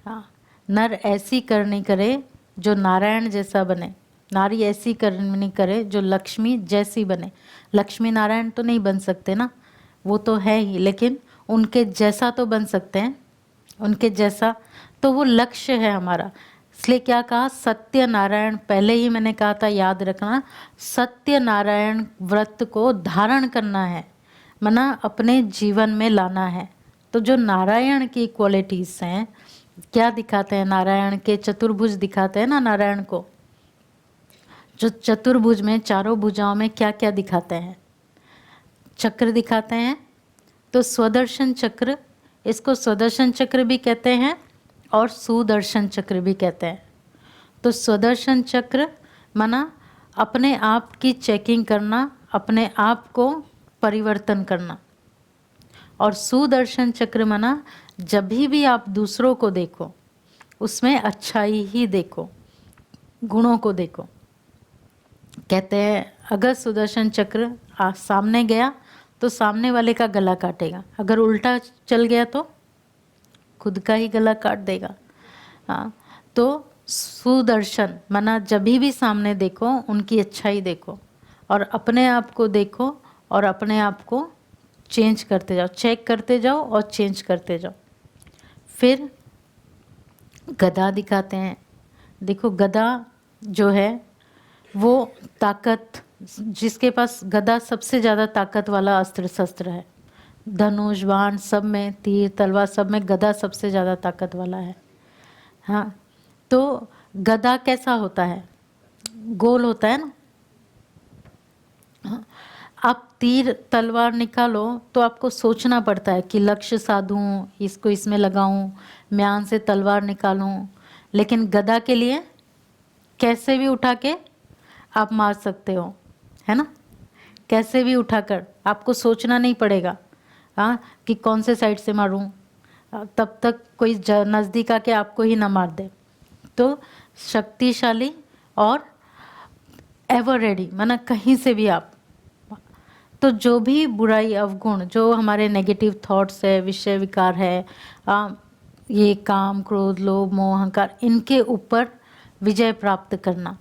हाँ। नर ऐसी करनी करे जो नारायण जैसा बने, नारी ऐसी करनी करे जो लक्ष्मी जैसी बने। लक्ष्मी नारायण तो नहीं बन सकते ना, वो तो है ही, लेकिन उनके जैसा तो बन सकते हैं, उनके जैसा। तो वो लक्ष्य है हमारा। इसलिए क्या कहा, सत्य नारायण, पहले ही मैंने कहा था, याद रखना, सत्य नारायण व्रत को धारण करना है, मना अपने जीवन में लाना है। तो जो नारायण की क्वालिटीज़ हैं, क्या दिखाते हैं नारायण के? चतुर्भुज दिखाते हैं ना नारायण को। जो चतुर्भुज में चारों भुजाओं में क्या क्या दिखाते हैं? चक्र दिखाते हैं। तो स्वदर्शन चक्र, इसको स्वदर्शन चक्र भी कहते हैं और सुदर्शन चक्र भी कहते हैं। तो स्वदर्शन चक्र माना अपने आप की चेकिंग करना, अपने आप को परिवर्तन करना, और सुदर्शन चक्र माना जब भी आप दूसरों को देखो उसमें अच्छाई ही देखो, गुणों को देखो। कहते हैं अगर सुदर्शन चक्र सामने गया तो सामने वाले का गला काटेगा, अगर उल्टा चल गया तो खुद का ही गला काट देगा, हाँ। तो सुदर्शन माना जब भी सामने देखो उनकी अच्छाई देखो, और अपने आप को देखो, और अपने आप को चेंज करते जाओ, चेक करते जाओ और चेंज करते जाओ। फिर गदा दिखाते हैं। देखो गदा जो है वो ताकत, जिसके पास गदा सबसे ज़्यादा ताकत वाला अस्त्र शस्त्र है। धनुष बाण सब में, तीर तलवार सब में गदा सबसे ज़्यादा ताकत वाला है, हाँ। तो गदा कैसा होता है? गोल होता है ना, हाँ। आप तीर तलवार निकालो तो आपको सोचना पड़ता है कि लक्ष्य साधूं, इसको इसमें लगाऊं, म्यान से तलवार निकालूं। लेकिन गदा के लिए कैसे भी उठा के आप मार सकते हो, है ना, कैसे भी उठाकर, आपको सोचना नहीं पड़ेगा, हाँ, कि कौन से साइड से मारूं, तब तक कोई नज़दीक आके आपको ही ना मार दे। तो शक्तिशाली और एवर रेडी, माना कहीं से भी आप, तो जो भी बुराई अवगुण, जो हमारे नेगेटिव थॉट्स है, विषय विकार है, ये काम क्रोध लोभ मोह अहंकार, इनके ऊपर विजय प्राप्त करना।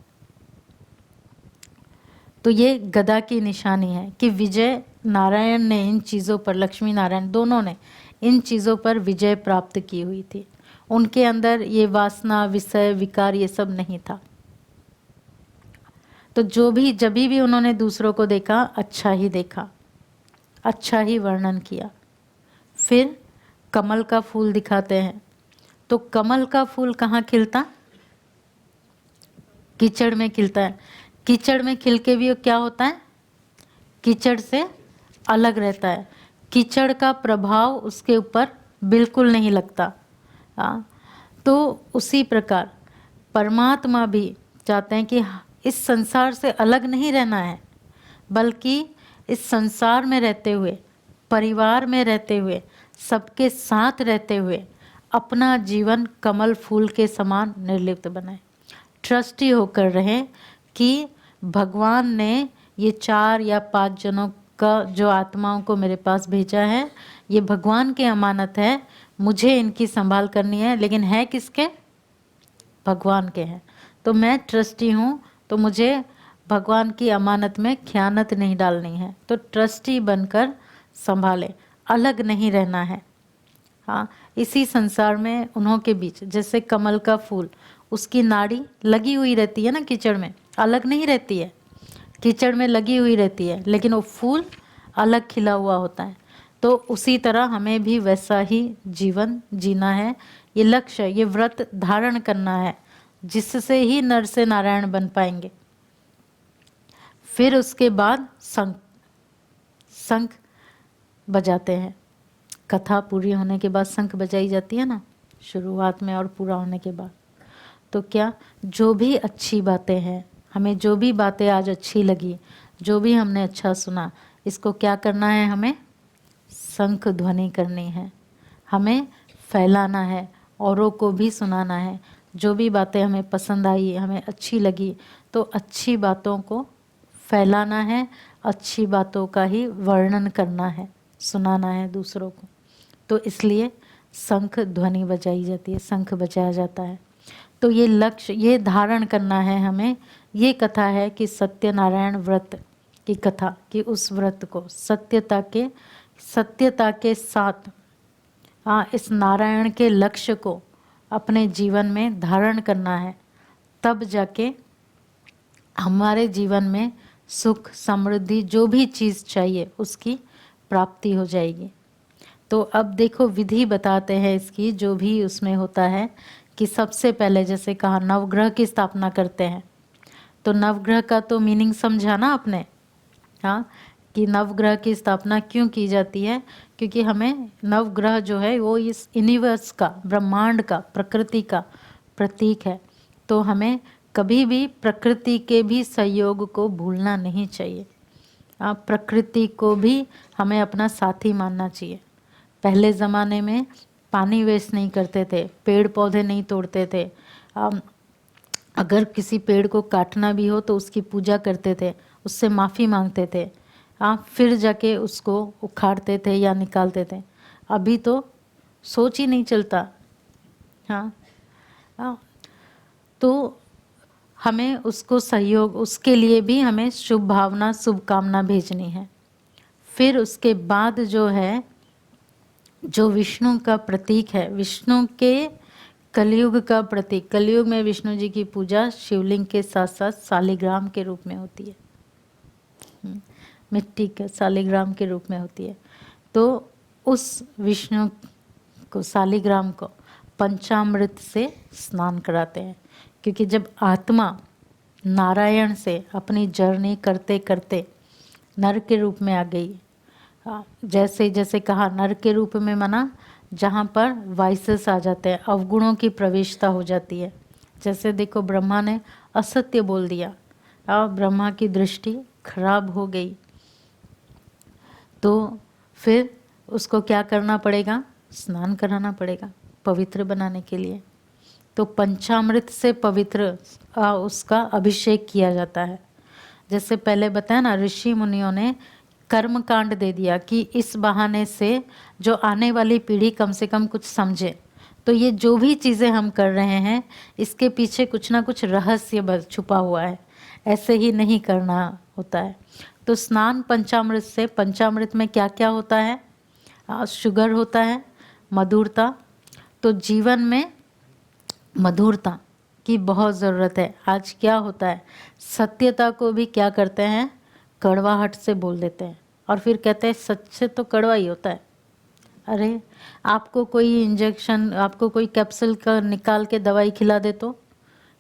तो ये गदा की निशानी है कि विजय नारायण ने इन चीज़ों पर, लक्ष्मी नारायण दोनों ने इन चीज़ों पर विजय प्राप्त की हुई थी। उनके अंदर ये वासना विषय विकार ये सब नहीं था। तो जो भी जब भी उन्होंने दूसरों को देखा, अच्छा ही देखा, अच्छा ही वर्णन किया। फिर कमल का फूल दिखाते हैं। तो कमल का फूल कहाँ खिलता? कीचड़ में खिलता है। कीचड़ में खिल के भी क्या होता है? कीचड़ से अलग रहता है। कीचड़ का प्रभाव उसके ऊपर बिल्कुल नहीं लगता। तो उसी प्रकार परमात्मा भी चाहते हैं कि इस संसार से अलग नहीं रहना है, बल्कि इस संसार में रहते हुए, परिवार में रहते हुए, सबके साथ रहते हुए अपना जीवन कमल फूल के समान निर्लिप्त बनाए। ट्रस्टी होकर रहें कि भगवान ने ये 4 या 5 जनों का जो आत्माओं को मेरे पास भेजा है, ये भगवान की अमानत है, मुझे इनकी संभाल करनी है, लेकिन है किसके? भगवान के हैं। तो मैं ट्रस्टी हूँ, तो मुझे भगवान की अमानत में ख़यानत नहीं डालनी है। तो ट्रस्टी बनकर संभाले, अलग नहीं रहना है। हाँ, इसी संसार में उन्हों के बीच, जैसे कमल का फूल, उसकी नाड़ी लगी हुई रहती है ना कीचड़ में, अलग नहीं रहती है, कीचड़ में लगी हुई रहती है, लेकिन वो फूल अलग खिला हुआ होता है। तो उसी तरह हमें भी वैसा ही जीवन जीना है। ये लक्ष्य, ये व्रत धारण करना है, जिससे ही नर से नारायण बन पाएंगे। फिर उसके बाद शंख बजाते हैं। कथा पूरी होने के बाद शंख बजाई जाती है ना, शुरुआत में और पूरा होने के बाद। तो क्या, जो भी अच्छी बातें हैं, हमें जो भी बातें आज अच्छी लगी, जो भी हमने अच्छा सुना, इसको क्या करना है? हमें शंख ध्वनि करनी है, हमें फैलाना है, औरों को भी सुनाना है। जो भी बातें हमें पसंद आई, हमें अच्छी लगी, तो अच्छी बातों को फैलाना है, अच्छी बातों का ही वर्णन करना है, सुनाना है दूसरों को। तो इसलिए शंख ध्वनि बजाई जाती है, शंख बजाया जाता है। तो ये लक्ष्य, ये धारण करना है हमें। ये कथा है कि सत्यनारायण व्रत की कथा, कि उस व्रत को सत्यता के साथ, इस नारायण के लक्ष्य को अपने जीवन में धारण करना है। तब जाके हमारे जीवन में सुख समृद्धि, जो भी चीज़ चाहिए उसकी प्राप्ति हो जाएगी। तो अब देखो विधि बताते हैं इसकी, जो भी उसमें होता है कि सबसे पहले जैसे कहा नवग्रह की स्थापना करते हैं। तो नवग्रह का तो मीनिंग समझा ना आपने, हाँ, कि नवग्रह की स्थापना क्यों की जाती है? क्योंकि हमें नवग्रह जो है वो इस यूनिवर्स का, ब्रह्मांड का, प्रकृति का प्रतीक है। तो हमें कभी भी प्रकृति के भी सहयोग को भूलना नहीं चाहिए। प्रकृति को भी हमें अपना साथी मानना चाहिए। पहले ज़माने में पानी वेस्ट नहीं करते थे, पेड़ पौधे नहीं तोड़ते थे। अगर किसी पेड़ को काटना भी हो तो उसकी पूजा करते थे, उससे माफ़ी मांगते थे, फिर जाके उसको उखाड़ते थे या निकालते थे। अभी तो सोच ही नहीं चलता। तो हमें उसको सहयोग, उसके लिए भी हमें शुभ भावना, शुभकामना भेजनी है। फिर उसके बाद जो है, जो विष्णु का प्रतीक है, विष्णु के कलयुग का प्रतीक, कलयुग में विष्णु जी की पूजा शिवलिंग के साथ साथ शालिग्राम के रूप में होती है, मिट्टी के शालिग्राम के रूप में होती है। तो उस विष्णु को, शालिग्राम को पंचामृत से स्नान कराते हैं। क्योंकि जब आत्मा नारायण से अपनी जर्नी करते करते नर के रूप में आ गई, जैसे जैसे कहा नर के रूप में, माना जहाँ पर वाइसेस आ जाते हैं, अवगुणों की प्रवेशता हो जाती है। जैसे देखो ब्रह्मा ने असत्य बोल दिया, ब्रह्मा की दृष्टि खराब हो गई, तो फिर उसको क्या करना पड़ेगा? स्नान कराना पड़ेगा पवित्र बनाने के लिए। तो पंचामृत से पवित्र उसका अभिषेक किया जाता है। जैसे पहले बताया ना, ऋषि मुनियों ने कर्म कांड दे दिया कि इस बहाने से जो आने वाली पीढ़ी कम से कम कुछ समझे। तो ये जो भी चीज़ें हम कर रहे हैं, इसके पीछे कुछ ना कुछ रहस्य छुपा हुआ है, ऐसे ही नहीं करना होता है। तो स्नान पंचामृत से, पंचामृत में क्या क्या होता है? शुगर होता है, मधुरता। तो जीवन में मधुरता की बहुत ज़रूरत है। आज क्या होता है, सत्यता को भी क्या करते हैं, कड़वाहट से बोल देते हैं, और फिर कहते हैं सच से तो कड़वा ही होता है। अरे आपको कोई इंजेक्शन, आपको कोई कैप्सूल का निकाल के दवाई खिला दे तो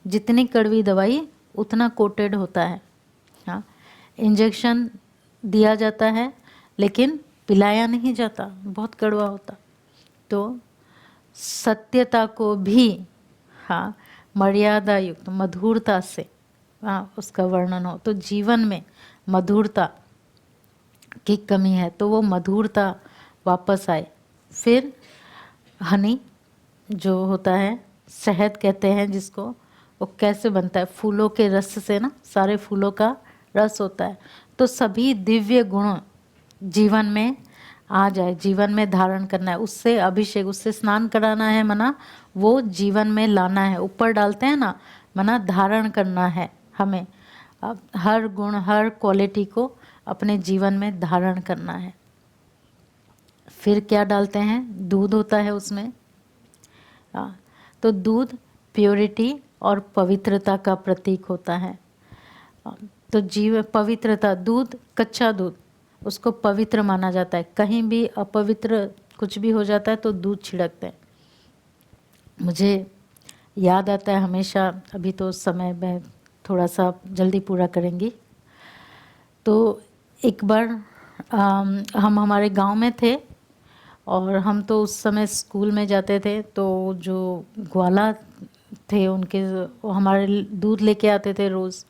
जितनी कड़वी दवाई उतना कोटेड होता है। हाँ, इंजेक्शन दिया जाता है लेकिन पिलाया नहीं जाता, बहुत कड़वा होता। तो सत्यता को भी हाँ मर्यादा युक्त मधुरता से उसका वर्णन हो। तो जीवन में मधुरता की कमी है, तो वो मधुरता वापस आए। फिर हनी जो होता है, शहद कहते हैं जिसको, वो कैसे बनता है? फूलों के रस से ना, सारे फूलों का रस होता है। तो सभी दिव्य गुण जीवन में आ जाए, जीवन में धारण करना है, उससे अभिषेक, उससे स्नान कराना है, मना वो जीवन में लाना है। ऊपर डालते हैं ना, मना धारण करना है हमें। अब हर गुण, हर क्वालिटी को अपने जीवन में धारण करना है। फिर क्या डालते हैं? दूध होता है उसमें। तो दूध प्योरिटी और पवित्रता का प्रतीक होता है। तो जीव पवित्रता, दूध, कच्चा दूध, उसको पवित्र माना जाता है। कहीं भी अपवित्र कुछ भी हो जाता है तो दूध छिड़कते हैं। मुझे याद आता है हमेशा, अभी तो समय में थोड़ा सा जल्दी पूरा करेंगी। तो एक बार हम हमारे गांव में थे और हम तो उस समय स्कूल में जाते थे। तो जो ग्वाला थे उनके, वो हमारे दूध लेके आते थे रोज़।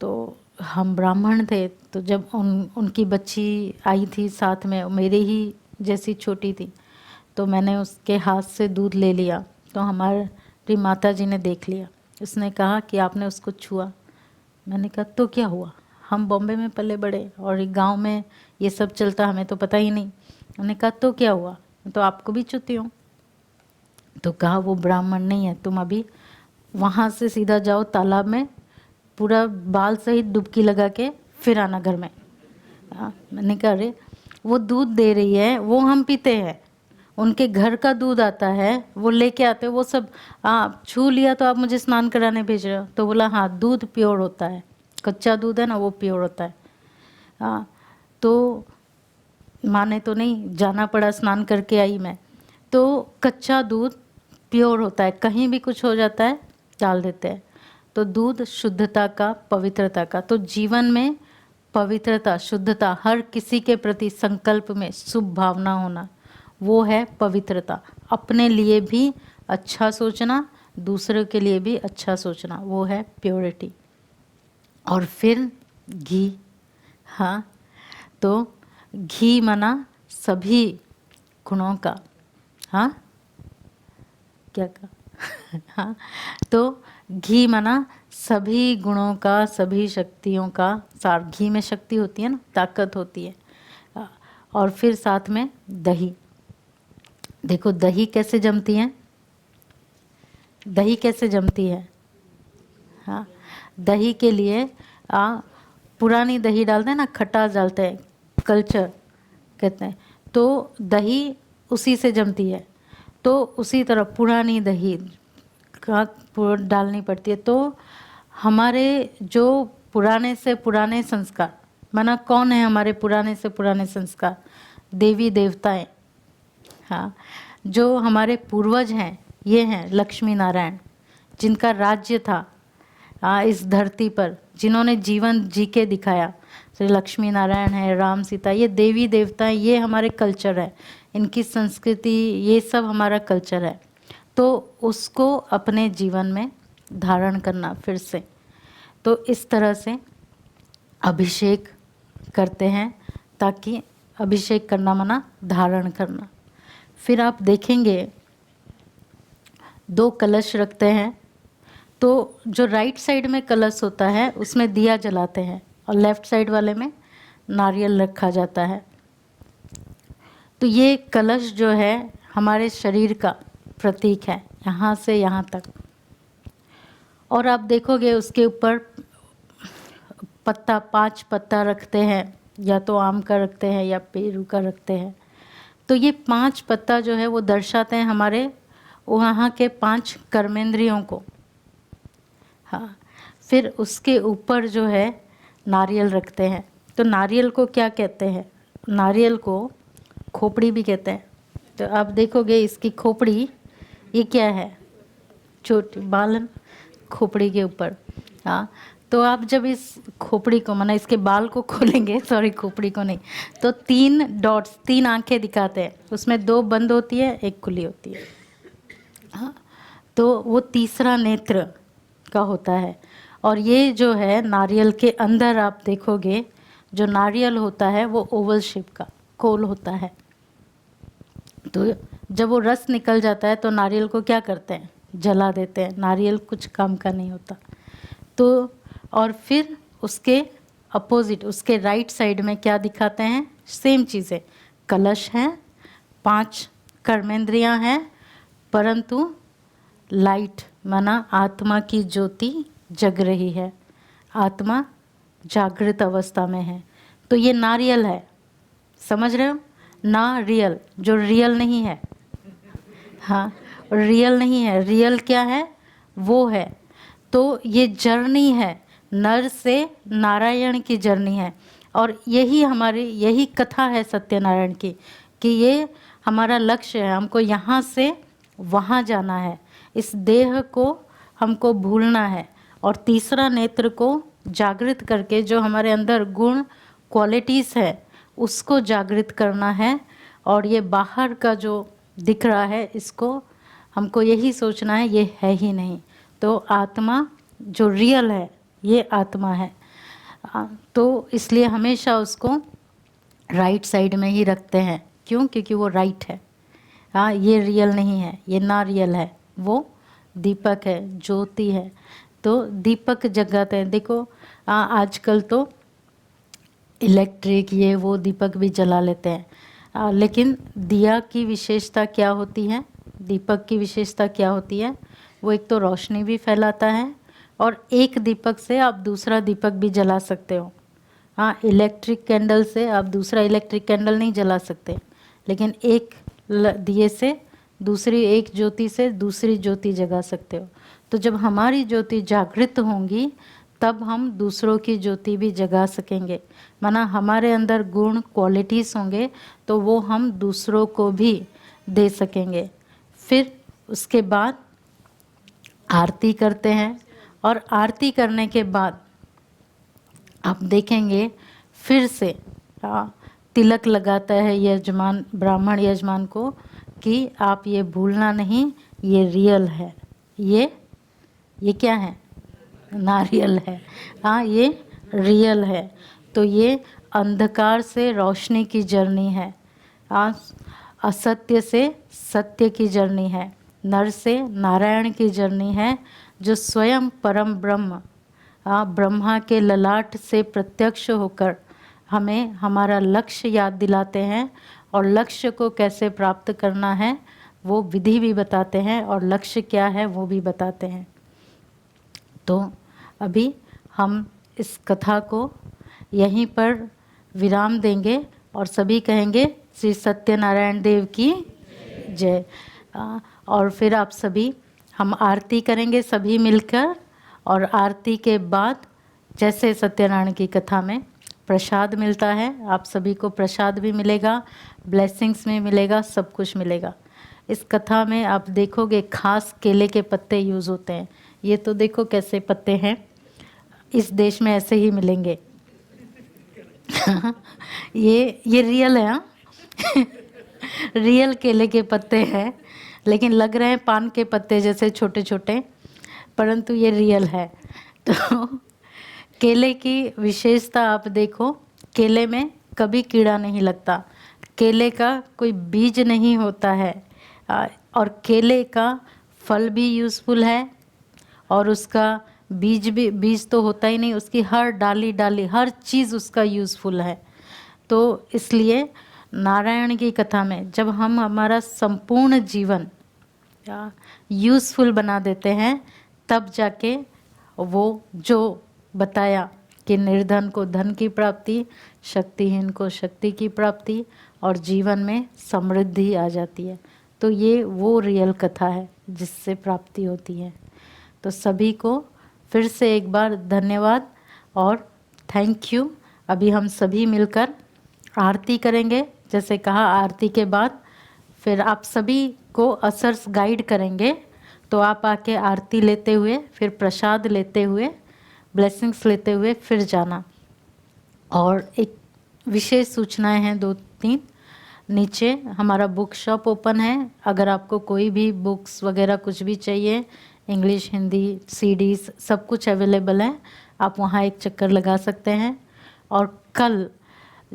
तो हम ब्राह्मण थे, तो जब उनकी बच्ची आई थी साथ में, मेरे ही जैसी छोटी थी, तो मैंने उसके हाथ से दूध ले लिया। तो हमारी माता जी ने देख लिया, उसने कहा कि आपने उसको छुआ। मैंने कहा तो क्या हुआ, हम बॉम्बे में पले बड़े और एक गांव में ये सब चलता, हमें तो पता ही नहीं। उन्होंने कहा तो क्या हुआ, तो आपको भी छूती हूँ। तो कहा वो ब्राह्मण नहीं है, तुम अभी वहाँ से सीधा जाओ तालाब में, पूरा बाल सहित डुबकी लगा के फिर आना घर में। मैंने कहा अरे वो दूध दे रही है, वो हम पीते हैं, उनके घर का दूध आता है, वो लेके आते हैं, वो सब छू लिया तो आप मुझे स्नान कराने भेज रहे हो। तो बोला हाँ, दूध प्योर होता है, कच्चा दूध है ना वो प्योर होता है। तो माने तो नहीं, जाना पड़ा, स्नान करके आई मैं। तो कच्चा दूध प्योर होता है, कहीं भी कुछ हो जाता है डाल देते हैं। तो दूध शुद्धता का, पवित्रता का। तो जीवन में पवित्रता, शुद्धता, हर किसी के प्रति संकल्प में शुभ भावना होना, वो है पवित्रता। अपने लिए भी अच्छा सोचना, दूसरों के लिए भी अच्छा सोचना, वो है प्योरिटी। और फिर घी। हाँ, तो घी मना सभी गुणों का। हाँ, क्या कहा? हाँ, तो घी मना सभी गुणों का, सभी शक्तियों का सार। घी में शक्ति होती है ना, ताकत होती है। और फिर साथ में दही। देखो दही कैसे जमती है, दही कैसे जमती है। हाँ, दही के लिए पुरानी दही डालते हैं ना, खटास डालते हैं, कल्चर कहते हैं, तो दही उसी से जमती है। तो उसी तरह पुरानी दही का डालनी पड़ती है। तो हमारे जो पुराने से पुराने संस्कार, माना कौन है हमारे पुराने से पुराने संस्कार? देवी देवताएं। हाँ, जो हमारे पूर्वज हैं, ये हैं लक्ष्मी नारायण, जिनका राज्य था इस धरती पर, जिन्होंने जीवन जी के दिखाया। श्री लक्ष्मी नारायण है, राम सीता, ये देवी देवता, ये हमारे कल्चर है, इनकी संस्कृति, ये सब हमारा कल्चर है। तो उसको अपने जीवन में धारण करना फिर से। तो इस तरह से अभिषेक करते हैं, ताकि अभिषेक करना मना धारण करना। फिर आप देखेंगे 2 कलश रखते हैं। तो जो राइट साइड में कलश होता है उसमें दिया जलाते हैं और लेफ्ट साइड वाले में नारियल रखा जाता है। तो ये कलश जो है हमारे शरीर का प्रतीक है, यहाँ से यहाँ तक। और आप देखोगे उसके ऊपर पत्ता, 5 पत्ता रखते हैं, या तो आम का रखते हैं या पेरू का रखते हैं। तो ये 5 पत्ता जो है वो दर्शाते हैं हमारे वहाँ के 5 कर्मेंद्रियों को। हाँ, फिर उसके ऊपर जो है नारियल रखते हैं। तो नारियल को क्या कहते हैं? नारियल को खोपड़ी भी कहते हैं। तो आप देखोगे इसकी खोपड़ी, ये क्या है? छोटी बालन खोपड़ी के ऊपर। हाँ, तो आप जब इस खोपड़ी को, माना इसके बाल को खोलेंगे, सॉरी खोपड़ी को नहीं, तो 3 डॉट्स, 3 आंखें दिखाते हैं। उसमें 2 बंद होती है, 1 खुली होती है। हाँ, तो वो तीसरा नेत्र का होता है। और ये जो है नारियल के अंदर आप देखोगे जो नारियल होता है वो ओवल शेप का कोल होता है। तो जब वो रस निकल जाता है तो नारियल को क्या करते हैं? जला देते हैं। नारियल कुछ काम का नहीं होता। तो और फिर उसके अपोजिट, उसके राइट साइड में क्या दिखाते हैं? सेम चीज़ें, कलश हैं, 5 कर्मेंद्रियां हैं, परंतु लाइट माना आत्मा की ज्योति जग रही है, आत्मा जागृत अवस्था में है। तो ये नारियल है, समझ रहे हो ना? रियल, जो रियल नहीं है। हाँ, रियल नहीं है। रियल क्या है? वो है। तो ये जर्नी है, नर से नारायण की जर्नी है। और यही कथा है सत्यनारायण की, कि ये हमारा लक्ष्य है। हमको यहाँ से वहाँ जाना है, इस देह को हमको भूलना है, और तीसरा नेत्र को जागृत करके जो हमारे अंदर गुण क्वालिटीज़ है उसको जागृत करना है। और ये बाहर का जो दिख रहा है इसको हमको यही सोचना है ये है ही नहीं। तो आत्मा जो रियल है ये आत्मा है। तो इसलिए हमेशा उसको राइट साइड में ही रखते हैं। क्यों? क्योंकि वो राइट है। हाँ, ये रियल नहीं है, ये ना रियल है, वो दीपक है, ज्योति है। तो दीपक जगाते हैं। देखो आजकल तो इलेक्ट्रिक ये वो दीपक भी जला लेते हैं, लेकिन दिया की विशेषता क्या होती है? दीपक की विशेषता क्या होती है? वो एक तो रोशनी भी फैलाता है, और एक दीपक से आप दूसरा दीपक भी जला सकते हो। हाँ, इलेक्ट्रिक कैंडल से आप दूसरा इलेक्ट्रिक कैंडल नहीं जला सकते, लेकिन एक दिए से दूसरी, एक ज्योति से दूसरी ज्योति जगा सकते हो। तो जब हमारी ज्योति जागृत होंगी तब हम दूसरों की ज्योति भी जगा सकेंगे। माना हमारे अंदर गुण क्वालिटीज़ होंगे तो वो हम दूसरों को भी दे सकेंगे। फिर उसके बाद आरती करते हैं, और आरती करने के बाद आप देखेंगे फिर से तिलक लगाता है यजमान, ब्राह्मण यजमान को, कि आप ये भूलना नहीं, ये रियल है, ये क्या है? नारियल है। हाँ, ये रियल है। तो ये अंधकार से रोशनी की जर्नी है, असत्य से सत्य की जर्नी है, नर से नारायण की जर्नी है, जो स्वयं परम ब्रह्म ब्रह्मा के ललाट से प्रत्यक्ष होकर हमें हमारा लक्ष्य याद दिलाते हैं, और लक्ष्य को कैसे प्राप्त करना है वो विधि भी बताते हैं, और लक्ष्य क्या है वो भी बताते हैं। तो अभी हम इस कथा को यहीं पर विराम देंगे, और सभी कहेंगे श्री सत्यनारायण देव की जय। और फिर आप सभी, हम आरती करेंगे सभी मिलकर, और आरती के बाद जैसे सत्यनारायण की कथा में प्रसाद मिलता है, आप सभी को प्रसाद भी मिलेगा, ब्लेसिंग्स में मिलेगा, सब कुछ मिलेगा। इस कथा में आप देखोगे खास केले के पत्ते यूज़ होते हैं। ये तो देखो कैसे पत्ते हैं, इस देश में ऐसे ही मिलेंगे। ये रियल है। हाँ रियल केले के पत्ते हैं, लेकिन लग रहे हैं पान के पत्ते जैसे छोटे छोटे, परंतु ये रियल है। तो केले की विशेषता आप देखो, केले में कभी कीड़ा नहीं लगता, केले का कोई बीज नहीं होता है, और केले का फल भी यूज़फुल है और उसका बीज तो होता ही नहीं, उसकी हर डाली हर चीज़ उसका यूज़फुल है। तो इसलिए नारायण की कथा में जब हम हमारा संपूर्ण जीवन यूज़फुल बना देते हैं, तब जाके वो जो बताया कि निर्धन को धन की प्राप्ति, शक्तिहीन को शक्ति की प्राप्ति और जीवन में समृद्धि आ जाती है। तो ये वो रियल कथा है जिससे प्राप्ति होती है। तो सभी को फिर से एक बार धन्यवाद और थैंक यू। अभी हम सभी मिलकर आरती करेंगे। जैसे कहा, आरती के बाद फिर आप सभी को असर्स गाइड करेंगे, तो आप आके आरती लेते हुए, फिर प्रसाद लेते हुए, ब्लेसिंग्स लेते हुए फिर जाना। और एक विशेष सूचनाएं हैं 2-3। नीचे हमारा बुक शॉप ओपन है। अगर आपको कोई भी बुक्स वगैरह कुछ भी चाहिए, इंग्लिश, हिंदी, सीडीज सब कुछ अवेलेबल है, आप वहाँ एक चक्कर लगा सकते हैं। और कल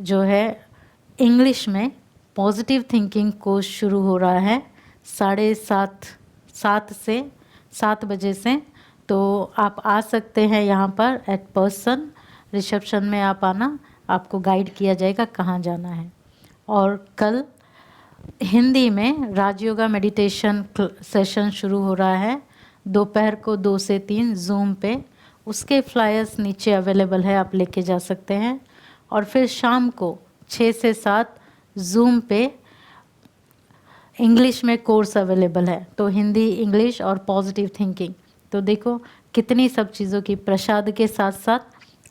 जो है इंग्लिश में पॉजिटिव थिंकिंग कोर्स शुरू हो रहा है 7:30 बजे से। तो आप आ सकते हैं यहाँ पर एट पर्सन, रिसेप्शन में आप आना, आपको गाइड किया जाएगा कहाँ जाना है। और कल हिंदी में राजयोगा मेडिटेशन सेशन शुरू हो रहा है दोपहर को 2 से 3 जूम पे। उसके फ्लायर्स नीचे अवेलेबल है, आप लेके जा सकते हैं। और फिर शाम को 6 से 7 जूम पे इंग्लिश में कोर्स अवेलेबल है। तो हिंदी, इंग्लिश और पॉजिटिव थिंकिंग। तो देखो कितनी सब चीज़ों की, प्रसाद के साथ साथ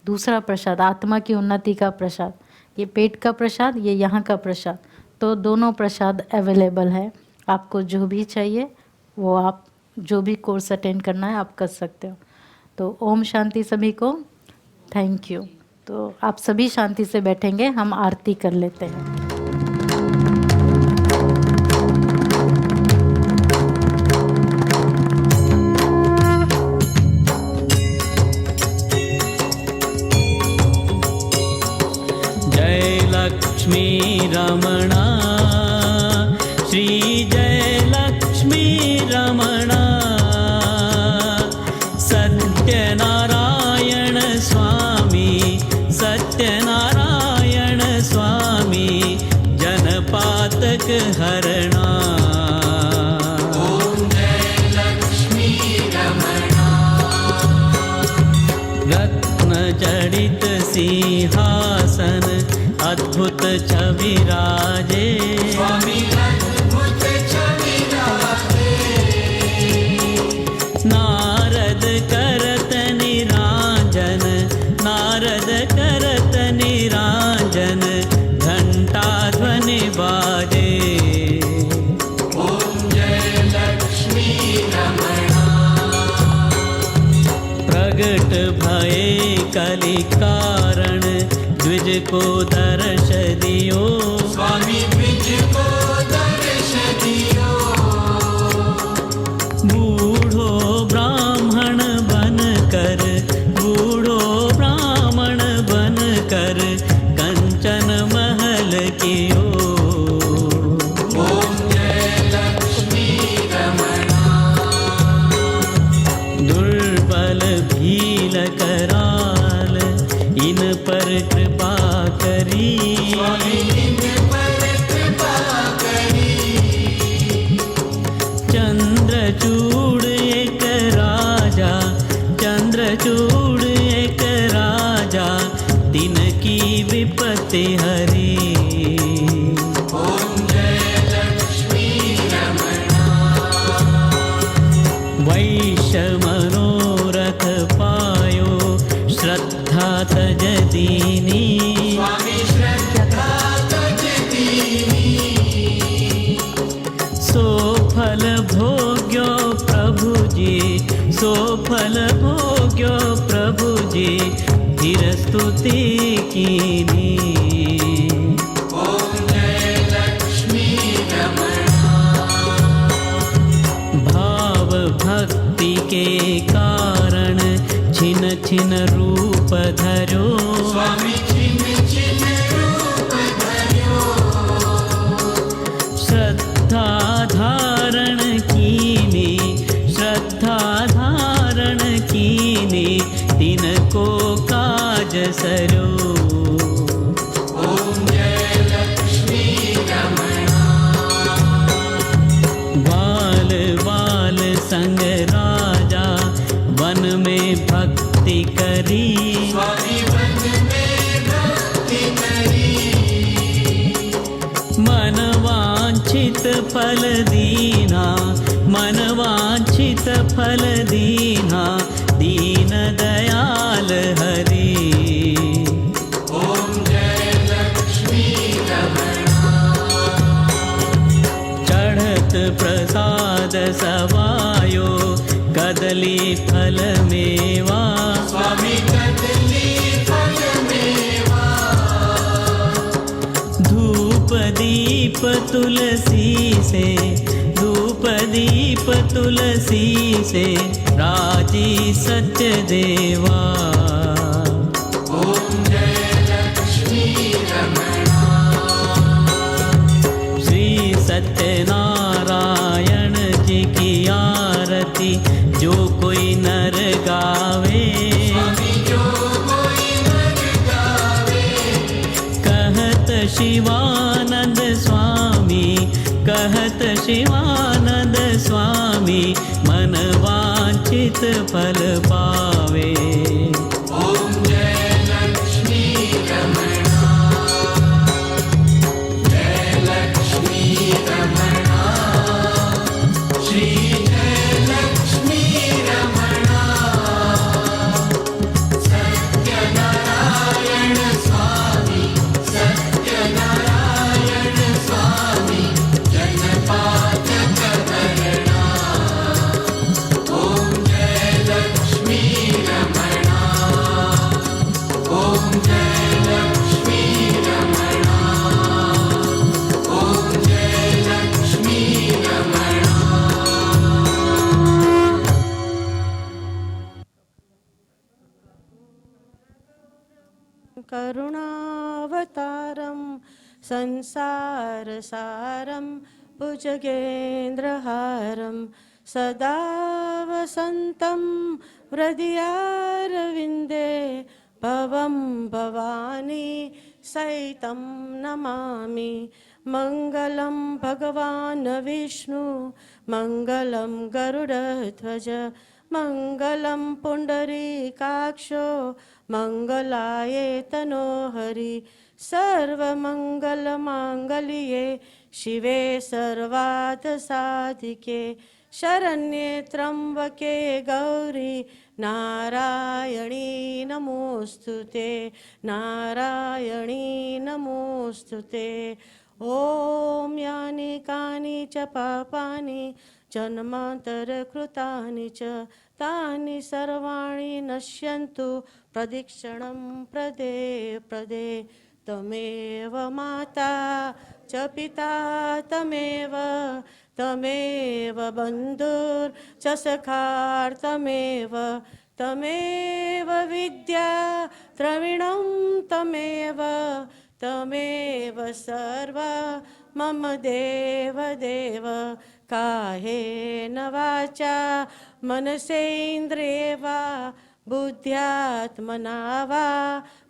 दूसरा प्रसाद, आत्मा की उन्नति का प्रसाद, ये पेट का प्रसाद, ये यहाँ का प्रसाद, तो दोनों प्रसाद अवेलेबल है। आपको जो भी चाहिए वो आप जो भी कोर्स अटेंड करना है आप कर सकते हो। तो ओम शांति सभी को, थैंक यू। तो आप सभी शांति से बैठेंगे, हम आरती कर लेते हैं। जय लक्ष्मी रमणा, श्री जय लक्ष्मी रमणा, सत्यनारायण स्वामी, सत्यनारायण स्वामी, जनपातक हरणा। ओम जय लक्ष्मी रमणा, रत्न जड़ित सिंहासन, अद्भुत छवि राजे, स्वामी अद्भुत छवि राजे। नारद करत निरांजन, नारद करत निरांजन, घंटा ध्वनि बाजे। ओम जय लक्ष्मी रमणा, प्रगट भये कलि कारण, द्विज को दर्श दियो, स्वामी द्विज को दर्श दियो। बूढ़ो ब्राह्मण बन कर, बूढ़ो ब्राह्मण बन कर, कंचन महल कियो। ओम जय लक्ष्मी रमणा, दुर्बल भील कराल, इन पर कृपा करी, इन पर कृपा करी। चंद्रचूड़ एक राजा, चंद्रचूड़ एक राजा, तिनकी विपत्ति हरी। ओम जय लक्ष्मी रमणा, वैश्य मनोरथ पायो, श्रद्धा तज दीनी, स्वामी श्रद्धा तज दीनी। सो फल भोग्यो प्रभु जी, सो फल भोग्यो प्रभु जी, धीर स्तुति कीनी। ओम जय लक्ष्मी रमणा, भाव भक्ति के कारण छिन छिन रूप धरो, स्वामी छिन छिन रूप धरो। श्रद्धा धारण कीनी, राज सरो ॐ जय लक्ष्मी रमणा। बाल बाल संग राजा वन में भक्ति करी स्वामी वन में भक्ति करी। मन वांछित फल दीना मन वांछित फल दीना दीन दयाल हरि ॐ जय लक्ष्मी रमणा। चढ़त प्रसाद सवायो कदली फल मेवा स्वामी कदली फल मेवा। धूप दीप तुलसी से धूप दीप तुलसी से राजी सत्य देवा ॐ जय लक्ष्मी रमणा। श्री सत्यनारायण जी की आरती जो कोई नर गावे स्वामी जो कोई नर गावे। कहत शिवानंद स्वामी कहत शिवानंद स्वामी मन वांछित फल पावे ॐ जय लक्ष्मी रमणा। जय लक्ष्मी रमणा। श्री जय लक्ष्मी रमणा। सत्यनारायण स्वामी सत्यनारायण स्वामी जनपालक करणा। ॐ जय लक्ष्मी रमणा। ॐ जय लक्ष्मी रमणा। ॐ जय लक्ष्मी रमणा। करुणावतारं संसारसारं भुजगेन्द्रहारं सदा वसन्तं हृदयारविन्दे भवं भवानी सहितं नमामि। मङ्गलं भगवान् विष्णु मङ्गलं गरुडध्वज मङ्गलं पुण्डरीकाक्षो मङ्गलायतनो हरि। सर्वमङ्गलमाङ्गल्ये शिवे सर्वार्थसाधिके शरण्ये त्र्यम्बके गौरी नारायणी नमोऽस्तुते नारायणी नमोऽस्तुते। ॐ यानि कानि च पापानि जन्मान्तरकृतानि च तानि सर्वाणि नश्यन्तु प्रदक्षिणं प्रदे प्रदे। तमेव माता च पिता तमेव तमेव बन्धुर्च सखार्तमेव तमेव विद्या द्रविणं तमेव तमेव सर्व मम देव देव। कायेन वाचा मनसेन्द्रिये वा बुद्ध्यात्मना वा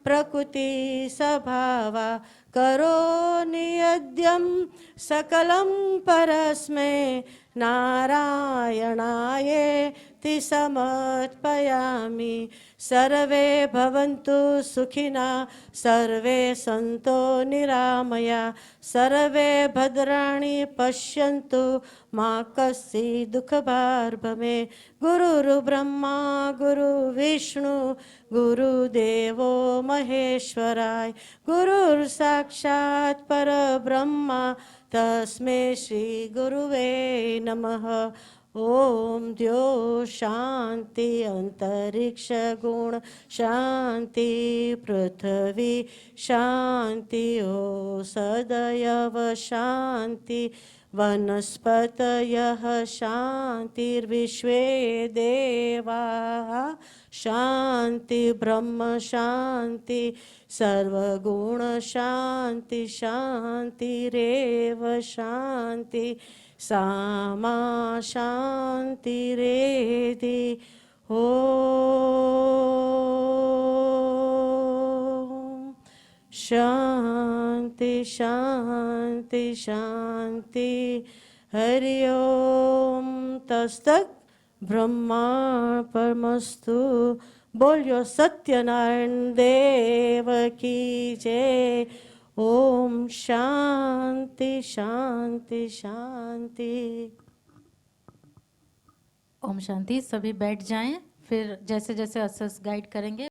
प्रकृति स्वभावा करोमि यद्यं सकलं परस्मै नारायणायेति समर्पयामि। सर्वे भवन्तु सुखिनः सर्वे सन्तु निरामया सर्वे भद्राणि पश्यन्तु मा कश्चित् दुःखभाग् भवेत्। गुरुर्ब्रह्मा गुरुर्विष्णु गुरुदेवो महेश्वराय गुरुर्साक्षात् परब्रह्मा तस्मै श्री गुरुवे नमः। ओम द्यो शांति अंतरिक्ष गुण शांति पृथ्वी शांति ओ सदयव शांति वनस्पतयः शांतिर्विश्वे देवाः शांति ब्रह्म शांति सर्वगुण शांति शांतिरेव शांति सामा शांतिरेधि। ओ शांति शांति शांति हरि ओम तत्सत् ब्रह्मार्पणमस्तु बोलियो सत्यनारायण देव की जय ओम शांति शांति शांति ओम शांति। सभी बैठ जाएं, फिर जैसे जैसे असेस गाइड करेंगे